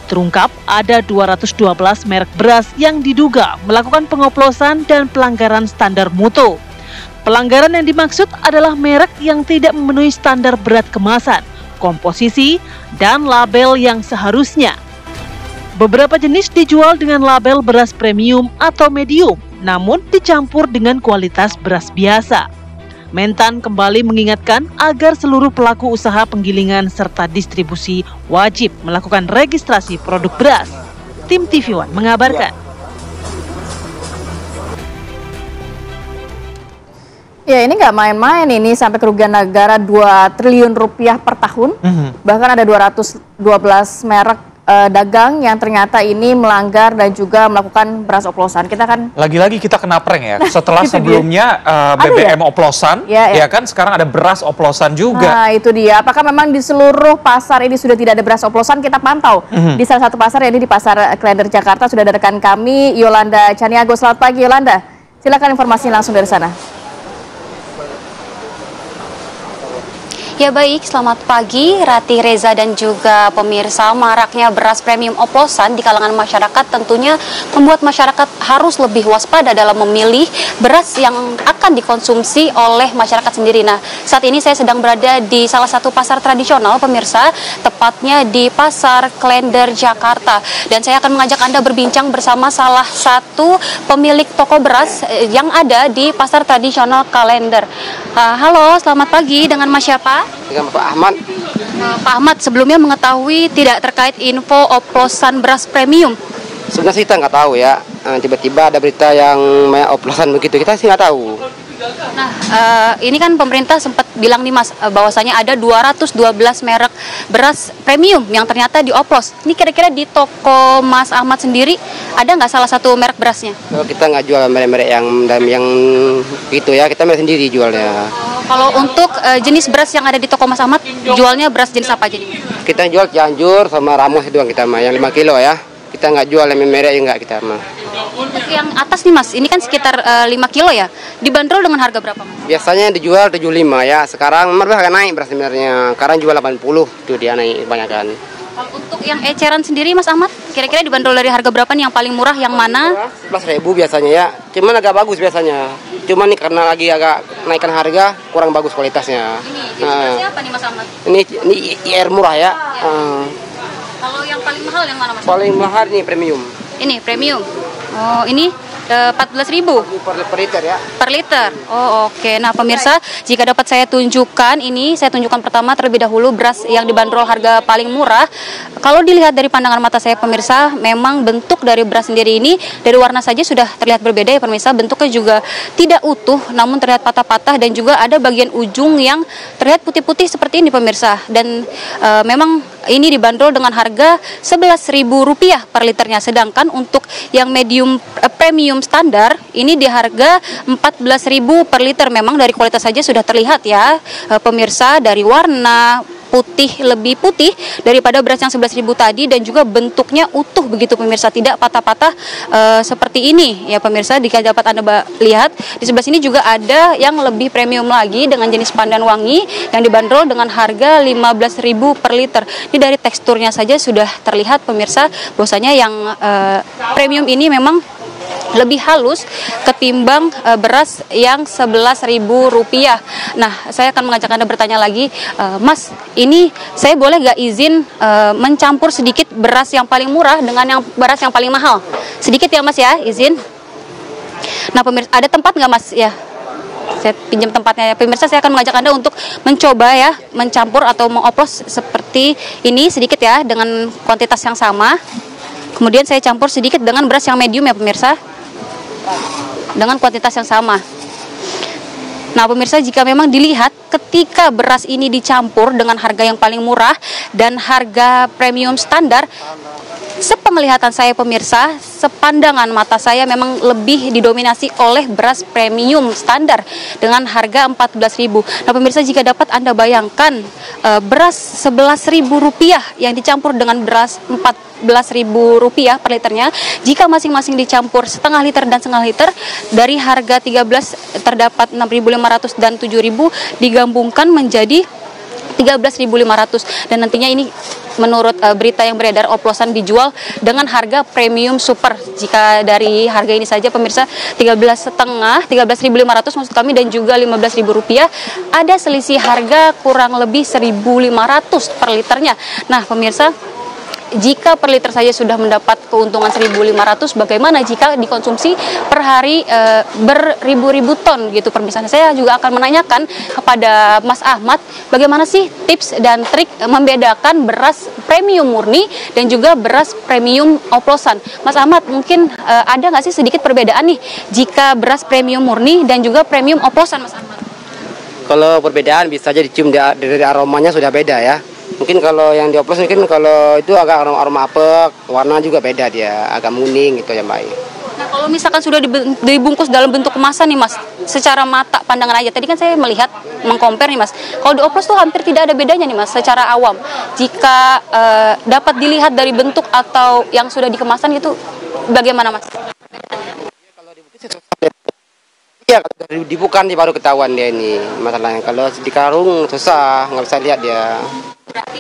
Terungkap ada 212 merek beras yang diduga melakukan pengoplosan dan pelanggaran standar mutu. Pelanggaran yang dimaksud adalah merek yang tidak memenuhi standar berat kemasan, komposisi, dan label yang seharusnya. Beberapa jenis dijual dengan label beras premium atau medium, namun dicampur dengan kualitas beras biasa. Mentan kembali mengingatkan agar seluruh pelaku usaha penggilingan serta distribusi wajib melakukan registrasi produk beras. Tim TV One mengabarkan. Ya, ini nggak main-main ini, sampai kerugian negara 2 triliun rupiah per tahun. Bahkan ada 212 merek dagang yang ternyata ini melanggar dan juga melakukan beras oplosan. Kita kan lagi-lagi kita kena prank ya. Setelah sebelumnya BBM oplosan, ya kan sekarang ada beras oplosan juga. Nah, itu dia. Apakah memang di seluruh pasar ini sudah tidak ada beras oplosan? Kita pantau di salah satu pasar, yaitu di Pasar Klender Jakarta. Sudah ada rekan kami Yolanda Caniago. Selamat pagi Yolanda. Silakan informasi langsung dari sana. Ya baik, selamat pagi Rati, Reza dan juga pemirsa. Maraknya beras premium oplosan di kalangan masyarakat tentunya membuat masyarakat harus lebih waspada dalam memilih beras yang akan dikonsumsi oleh masyarakat sendiri. Nah, saat ini saya sedang berada di salah satu pasar tradisional pemirsa, tepatnya di Pasar Klender Jakarta. Dan saya akan mengajak Anda berbincang bersama salah satu pemilik toko beras yang ada di Pasar Tradisional Klender. Halo, selamat pagi, dengan Mas siapa? Dengan Pak Ahmad. Pak Ahmad, sebelumnya mengetahui tidak terkait info oplosan beras premium? Sebenarnya kita nggak tahu ya. Tiba-tiba ada berita yang oplosan begitu, kita sih nggak tahu. Nah, ini kan pemerintah sempat bilang nih Mas, bahwasanya ada 212 merek beras premium yang ternyata dioplos. Ini kira-kira di toko Mas Ahmad sendiri ada nggak salah satu merek berasnya? Kita nggak jual merek-merek yang gitu ya, kita merek sendiri jualnya. Kalau untuk jenis beras yang ada di toko Mas Ahmad, jualnya beras jenis apa aja nih? Kita jual Cianjur sama Ramos itu doang kita mah, yang 5 kilo ya. Kita nggak jual yang merek yang nggak kita mah. Untuk yang atas nih Mas, ini kan sekitar 5 kilo ya. Dibanderol dengan harga berapa Mas? Biasanya dijual 75 ya. Sekarang agak naik beras sebenarnya. Sekarang jual 80 tuh dia naik banyak kan. Kalau untuk yang eceran sendiri Mas Ahmad, kira-kira dibanderol dari harga berapa nih, yang paling murah yang mana? 11.000 biasanya ya. Cuman agak bagus biasanya. Cuman nih karena lagi agak naikkan harga, kurang bagus kualitasnya. Ini apa nih Mas Ahmad? Ini IR murah ya. Kalau yang paling mahal yang mana Mas? Paling mahal nih premium. Ini premium. Oh, ini 14.000 per liter ya. Per liter. Oh, oke. Nah, pemirsa, jika dapat saya tunjukkan, ini saya tunjukkan pertama terlebih dahulu beras yang dibanderol harga paling murah. Kalau dilihat dari pandangan mata saya pemirsa, memang bentuk dari beras sendiri ini dari warna saja sudah terlihat berbeda ya pemirsa. Bentuknya juga tidak utuh, namun terlihat patah-patah dan juga ada bagian ujung yang terlihat putih-putih seperti ini pemirsa. Dan memang ini dibanderol dengan harga Rp11.000 per liternya. Sedangkan untuk yang medium premium standar ini di harga Rp14.000 per liter. Memang dari kualitas saja sudah terlihat ya pemirsa, dari warna putih, lebih putih daripada beras yang 11.000 tadi, dan juga bentuknya utuh begitu pemirsa, tidak patah-patah seperti ini ya pemirsa. Jika dapat Anda lihat di sebelah sini juga ada yang lebih premium lagi dengan jenis pandan wangi yang dibanderol dengan harga Rp15.000 per liter. Ini dari teksturnya saja sudah terlihat pemirsa bahwasanya yang premium ini memang lebih halus ketimbang beras yang Rp11.000. Nah, saya akan mengajak Anda bertanya lagi, Mas, ini saya boleh nggak izin mencampur sedikit beras yang paling murah dengan yang beras yang paling mahal? Sedikit ya Mas ya, izin. Nah, pemirsa, ada tempat nggak Mas? Ya, saya pinjam tempatnya ya. Pemirsa, saya akan mengajak Anda untuk mencoba ya, mencampur atau mengoplos seperti ini sedikit ya, dengan kuantitas yang sama. Kemudian saya campur sedikit dengan beras yang medium ya pemirsa, dengan kuantitas yang sama. Nah pemirsa, jika memang dilihat ketika beras ini dicampur dengan harga yang paling murah dan harga premium standar, sepenglihatan saya pemirsa, sepandangan mata saya memang lebih didominasi oleh beras premium standar dengan harga Rp14.000. Nah pemirsa, jika dapat Anda bayangkan beras Rp11.000 yang dicampur dengan beras Rp14.000 per liternya, jika masing-masing dicampur setengah liter dan setengah liter, dari harga 13 terdapat 6.500 dan 7.000 digabungkan menjadi 13.500, dan nantinya ini menurut berita yang beredar oplosan dijual dengan harga premium super. Jika dari harga ini saja pemirsa 13,5 maksud kami, dan juga Rp15.000, ada selisih harga kurang lebih 1.500 per liternya. Nah pemirsa, jika per liter saja sudah mendapat keuntungan 1.500, bagaimana jika dikonsumsi per hari beribu-ribu ton gitu pemirsa? Saya juga akan menanyakan kepada Mas Ahmad, bagaimana sih tips dan trik membedakan beras premium murni dan juga beras premium oplosan? Mas Ahmad, mungkin ada nggak sih sedikit perbedaan nih jika beras premium murni dan juga premium oplosan, Mas Ahmad? Kalau perbedaan bisa aja dicium dari aromanya sudah beda ya. Mungkin kalau yang dioplos mungkin kalau itu agak aroma apek, warna juga beda dia, agak kuning gitu ya Mbak. Nah kalau misalkan sudah dibungkus dalam bentuk kemasan nih Mas, secara mata pandangan aja, tadi kan saya melihat mengcompare nih Mas, kalau dioplos tuh hampir tidak ada bedanya nih Mas secara awam. Jika dapat dilihat dari bentuk atau yang sudah dikemasan itu bagaimana Mas? Iya, kalau dibuka nih baru ketahuan dia ini masalahnya. Kalau di karung susah, nggak bisa lihat dia. Berarti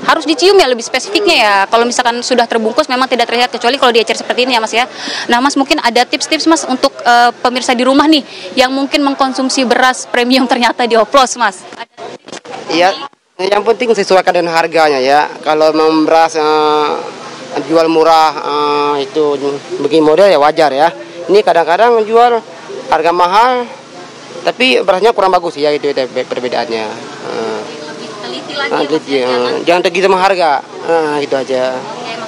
harus dicium ya, lebih spesifiknya ya. Kalau misalkan sudah terbungkus memang tidak terlihat, kecuali kalau diecer seperti ini ya Mas ya. Nah Mas, mungkin ada tips-tips Mas untuk pemirsa di rumah nih yang mungkin mengkonsumsi beras premium ternyata dioplos Mas. Iya, yang penting sesuaikan dengan harganya ya. Kalau memang beras jual murah itu begini model ya wajar ya. Ini kadang-kadang jual harga mahal, tapi berasnya kurang bagus ya, itu perbedaannya. Jangan tergila sama harga, gitu aja.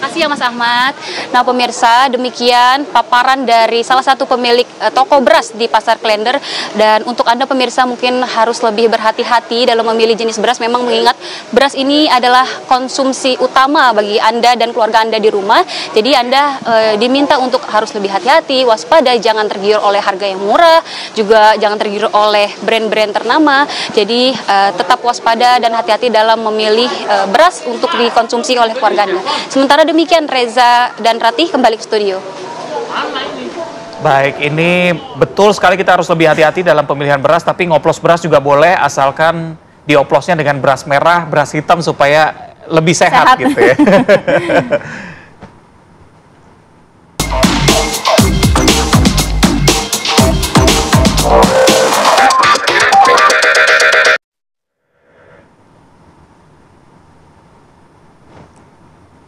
Makasih ya Mas Ahmad. Nah pemirsa, demikian paparan dari salah satu pemilik toko beras di Pasar Klender. Dan untuk Anda pemirsa mungkin harus lebih berhati-hati dalam memilih jenis beras, memang mengingat beras ini adalah konsumsi utama bagi Anda dan keluarga Anda di rumah. Jadi Anda diminta untuk harus lebih hati-hati, waspada, jangan tergiur oleh harga yang murah, juga jangan tergiur oleh brand-brand ternama. Jadi tetap waspada dan hati-hati dalam memilih beras untuk dikonsumsi oleh keluarga Anda. Sementara demikian, Reza dan Ratih kembali ke studio. Baik, ini betul sekali kita harus lebih hati-hati dalam pemilihan beras, tapi ngoplos beras juga boleh asalkan dioplosnya dengan beras merah, beras hitam supaya lebih sehat. Gitu ya.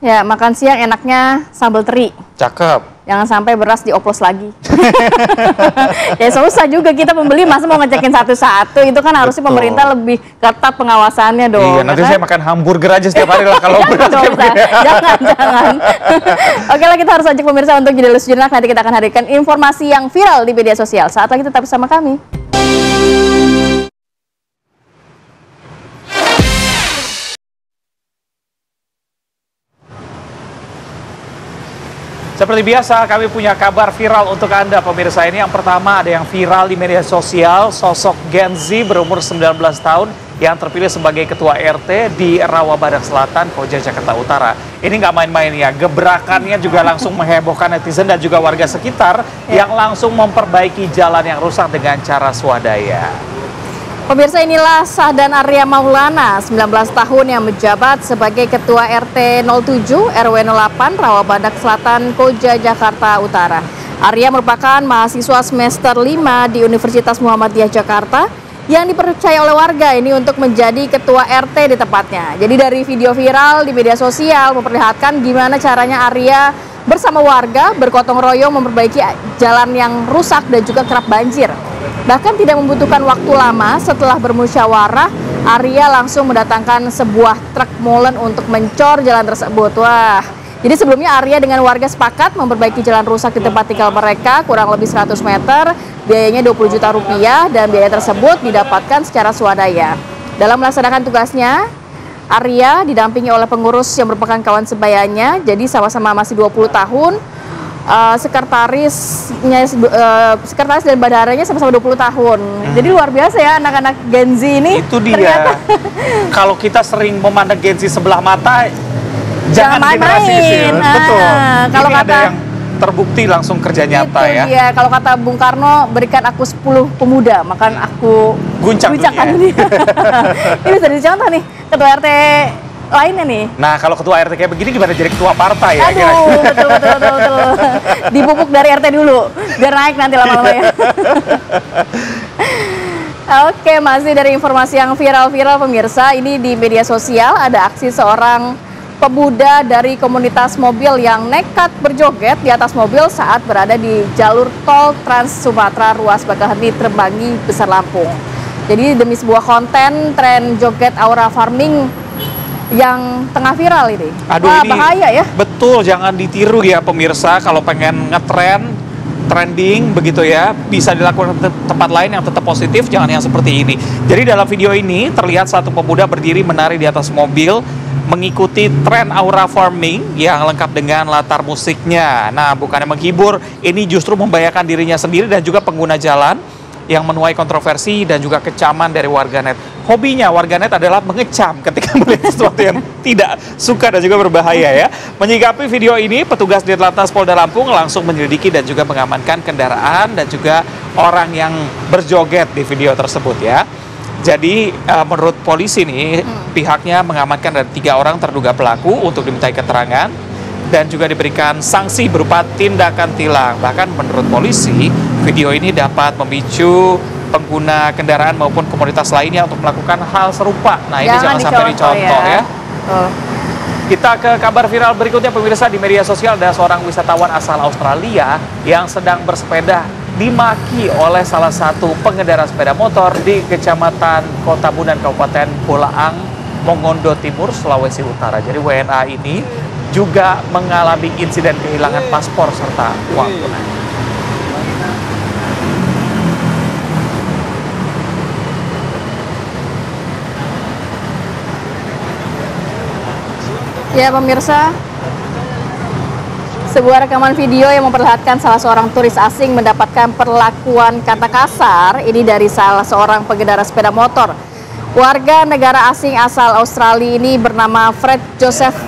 Ya, makan siang enaknya sambal teri. Cakep. Jangan sampai beras dioplos lagi. Ya susah juga kita pembeli, masa mau ngecekin satu-satu, itu kan harusnya pemerintah lebih ketat pengawasannya dong. Iya, nanti saya makan hamburger aja setiap hari lah kalau beras. Jangan. Oke lah, kita harus ajak pemirsa untuk jeda sejenak, nanti kita akan hadirkan informasi yang viral di media sosial. Saat lagi tetap bersama kami. Seperti biasa, kami punya kabar viral untuk Anda pemirsa ini. Yang pertama, ada yang viral di media sosial, sosok Gen Z berumur 19 tahun yang terpilih sebagai ketua RT di Rawabadak Selatan, Koja, Jakarta Utara. Ini nggak main-main ya, gebrakannya juga langsung menghebohkan netizen dan juga warga sekitar yang langsung memperbaiki jalan yang rusak dengan cara swadaya. Pemirsa, inilah Sahdan Arya Maulana, 19 tahun yang menjabat sebagai Ketua RT 07 RW 08 Rawabadak Selatan, Koja, Jakarta Utara. Arya merupakan mahasiswa semester 5 di Universitas Muhammadiyah Jakarta yang dipercaya oleh warga ini untuk menjadi ketua RT di tempatnya. Jadi dari video viral di media sosial memperlihatkan gimana caranya Arya bersama warga bergotong royong memperbaiki jalan yang rusak dan juga kerap banjir. Bahkan tidak membutuhkan waktu lama, setelah bermusyawarah, Arya langsung mendatangkan sebuah truk molen untuk mencor jalan tersebut. Wah, jadi sebelumnya Arya dengan warga sepakat memperbaiki jalan rusak di tempat tinggal mereka kurang lebih 100 meter, biayanya 20 juta rupiah dan biaya tersebut didapatkan secara swadaya. Dalam melaksanakan tugasnya, Arya didampingi oleh pengurus yang merupakan kawan sebayanya, jadi sama-sama masih 20 tahun. Sekretaris dan bandaranya sama-sama 20 tahun. Jadi luar biasa ya anak-anak Gen Z ini. Itu dia. Kalau kita sering memandang Gen Z sebelah mata, jangan generasi kecil. Betul. Kalau ini kata ada yang terbukti langsung kerja nyata ya. Iya, kalau kata Bung Karno, berikan aku 10 pemuda, makan aku guncangkan dunia. Ini bisa dicontoh nih, ketua RT lainnya nih. Nah, kalau ketua RT kayak begini gimana jadi ketua partai ya? Aduh, betul. Dipupuk dari RT dulu, biar naik nanti lama-lama ya. Oke, masih dari informasi yang viral-viral pemirsa, ini di media sosial ada aksi seorang pemuda dari komunitas mobil yang nekat berjoget di atas mobil saat berada di jalur tol Trans Sumatera ruas Bakaheni Trembangi Besar Lampung. Jadi demi sebuah konten tren joget aura farming yang tengah viral ini. Aduh, wah, ini bahaya ya. Betul, jangan ditiru ya pemirsa. Kalau pengen trending begitu ya, bisa dilakukan ke tempat lain yang tetap positif, jangan yang seperti ini. Jadi dalam video ini terlihat satu pemuda berdiri menari di atas mobil mengikuti tren aura farming yang lengkap dengan latar musiknya. Nah, bukannya menghibur, ini justru membahayakan dirinya sendiri dan juga pengguna jalan yang menuai kontroversi dan juga kecaman dari warganet. Hobinya warganet adalah mengecam ketika melihat sesuatu yang tidak suka dan juga berbahaya ya. Menyikapi video ini, petugas Ditlantas Polda Lampung langsung menyelidiki dan juga mengamankan kendaraan dan juga orang yang berjoget di video tersebut ya. Jadi menurut polisi nih, pihaknya mengamankan ada 3 orang terduga pelaku untuk dimintai keterangan dan juga diberikan sanksi berupa tindakan tilang. Bahkan menurut polisi, video ini dapat memicu pengguna kendaraan maupun komunitas lainnya untuk melakukan hal serupa. Nah, ini jangan sampai dicontoh ya. Kita ke kabar viral berikutnya pemirsa. Di media sosial ada seorang wisatawan asal Australia yang sedang bersepeda dimaki oleh salah satu pengendara sepeda motor di Kecamatan Kota Bunan, Kabupaten Bolaang, Mongondo Timur, Sulawesi Utara. Jadi WNA ini juga mengalami insiden kehilangan paspor serta uang tunai. Ya pemirsa, sebuah rekaman video yang memperlihatkan salah seorang turis asing mendapatkan perlakuan kata kasar ini dari salah seorang pengendara sepeda motor. Warga negara asing asal Australia ini bernama Fred Joseph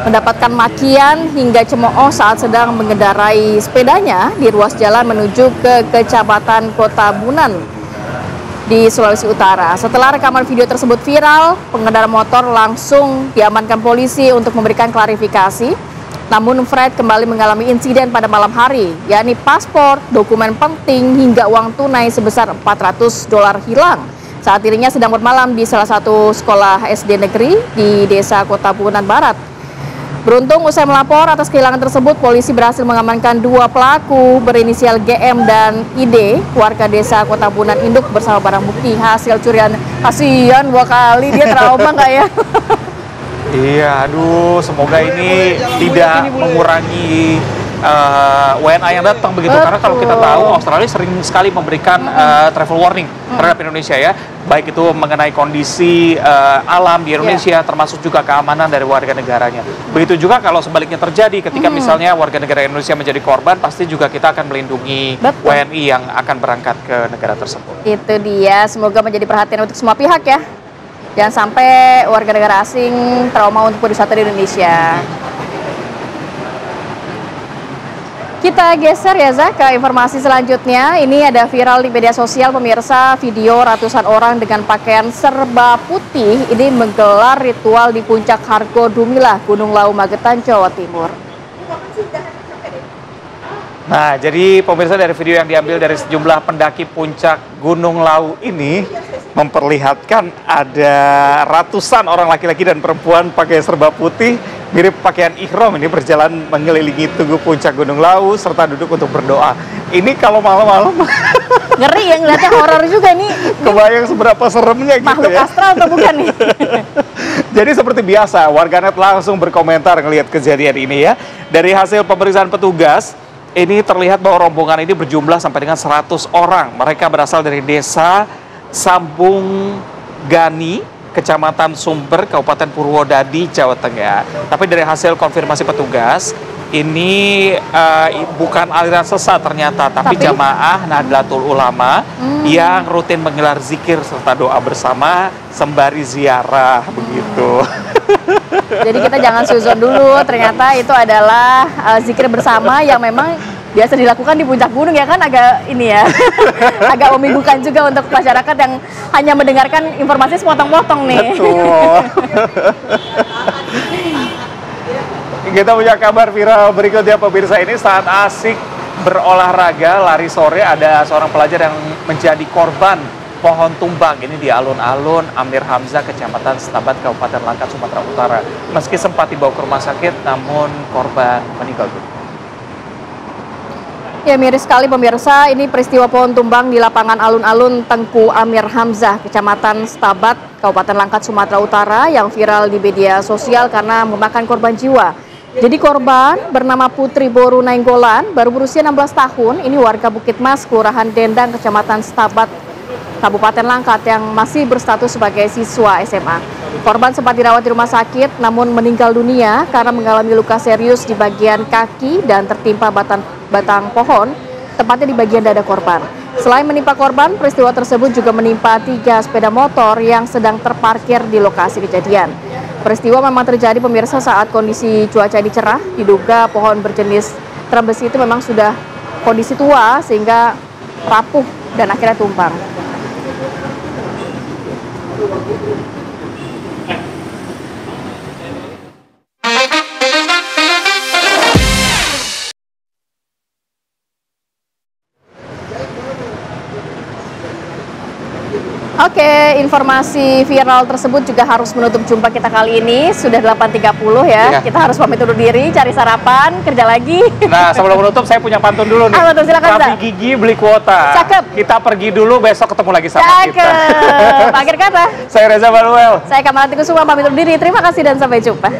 mendapatkan makian hingga cemooh saat sedang mengendarai sepedanya di ruas jalan menuju ke Kecamatan Kota Bunan di Sulawesi Utara. Setelah rekaman video tersebut viral, pengendara motor langsung diamankan polisi untuk memberikan klarifikasi. Namun Fred kembali mengalami insiden pada malam hari, yakni paspor, dokumen penting, hingga uang tunai sebesar $400 hilang saat dirinya sedang bermalam di salah satu sekolah SD negeri di desa Kota Bunan Barat. Beruntung usai melapor atas kehilangan tersebut, polisi berhasil mengamankan 2 pelaku berinisial GM dan ID, warga desa Kota Bunan Induk bersama barang bukti hasil curian. Kasihan 2 kali, dia trauma nggak ya? Iya, aduh, semoga ini tidak mengurangi WNA yang datang begitu. Karena kalau kita tahu Australia sering sekali memberikan travel warning terhadap Indonesia ya, baik itu mengenai kondisi alam di Indonesia, termasuk juga keamanan dari warga negaranya. Begitu juga kalau sebaliknya terjadi ketika misalnya warga negara Indonesia menjadi korban, pasti juga kita akan melindungi WNI yang akan berangkat ke negara tersebut. Itu dia, semoga menjadi perhatian untuk semua pihak ya. Jangan sampai warga negara asing trauma untuk berwisata di Indonesia. Kita geser ya Zak ke informasi selanjutnya. Ini ada viral di media sosial pemirsa, video ratusan orang dengan pakaian serba putih ini menggelar ritual di puncak Hargo Dumilah, Gunung Lau, Magetan, Jawa Timur. Nah, jadi pemirsa, dari video yang diambil dari sejumlah pendaki puncak Gunung Lawu ini memperlihatkan ada ratusan orang laki-laki dan perempuan pakai serba putih mirip pakaian ihram ini berjalan mengelilingi tugu puncak Gunung Lawu serta duduk untuk berdoa. Ini kalau malam-malam ngeri ya, ngeliatnya horor juga nih. Kebayang seberapa seremnya gitu Makhluk ya. astral atau bukan nih? Jadi seperti biasa, warganet langsung berkomentar ngelihat kejadian ini ya. Dari hasil pemeriksaan petugas, ini terlihat bahwa rombongan ini berjumlah sampai dengan 100 orang. Mereka berasal dari desa Sambung Gani, Kecamatan Sumber, Kabupaten Purwodadi, Jawa Tengah. Tapi dari hasil konfirmasi petugas, ini bukan aliran sesat ternyata, tapi jamaah Nahdlatul Ulama yang rutin menggelar zikir serta doa bersama sembari ziarah begitu. Jadi kita jangan suzon dulu, ternyata itu adalah zikir bersama yang memang biasa dilakukan di puncak gunung ya kan, agak ini ya, agak membingungkan juga untuk masyarakat yang hanya mendengarkan informasi sepotong-potong nih. Betul. Kita punya kabar viral berikutnya pemirsa, ini saat asik berolahraga lari sore ada seorang pelajar yang menjadi korban pohon tumbang ini di alun-alun Amir Hamzah, Kecamatan Stabat, Kabupaten Langkat, Sumatera Utara. Meski sempat dibawa ke rumah sakit, namun korban meninggal dunia. Ya, miris sekali pemirsa, ini peristiwa pohon tumbang di lapangan alun-alun Tengku Amir Hamzah, Kecamatan Stabat, Kabupaten Langkat, Sumatera Utara yang viral di media sosial karena memakan korban jiwa. Jadi korban bernama Putri Boru Nainggolan, baru berusia 16 tahun, ini warga Bukit Mas, Kelurahan Dendang, Kecamatan Stabat, Kabupaten Langkat yang masih berstatus sebagai siswa SMA. Korban sempat dirawat di rumah sakit namun meninggal dunia karena mengalami luka serius di bagian kaki dan tertimpa batang pohon, tepatnya di bagian dada korban. Selain menimpa korban, peristiwa tersebut juga menimpa 3 sepeda motor yang sedang terparkir di lokasi kejadian. Peristiwa memang terjadi pemirsa saat kondisi cuaca ini cerah, diduga pohon berjenis trembesi itu memang sudah kondisi tua sehingga rapuh dan akhirnya tumbang. Oke, informasi viral tersebut juga harus menutup jumpa kita kali ini. Sudah 8.30 ya. Kita harus pamit undur diri, cari sarapan, kerja lagi. Nah, sebelum menutup saya punya pantun dulu nih. Betul, silakan, Rapi gigi beli kuota. Cakep. Kita pergi dulu, besok ketemu lagi sama kita. Cakep. Akhir kata. Saya Reza Baluel. Saya Kamalati Kusuma pamit undur diri. Terima kasih dan sampai jumpa.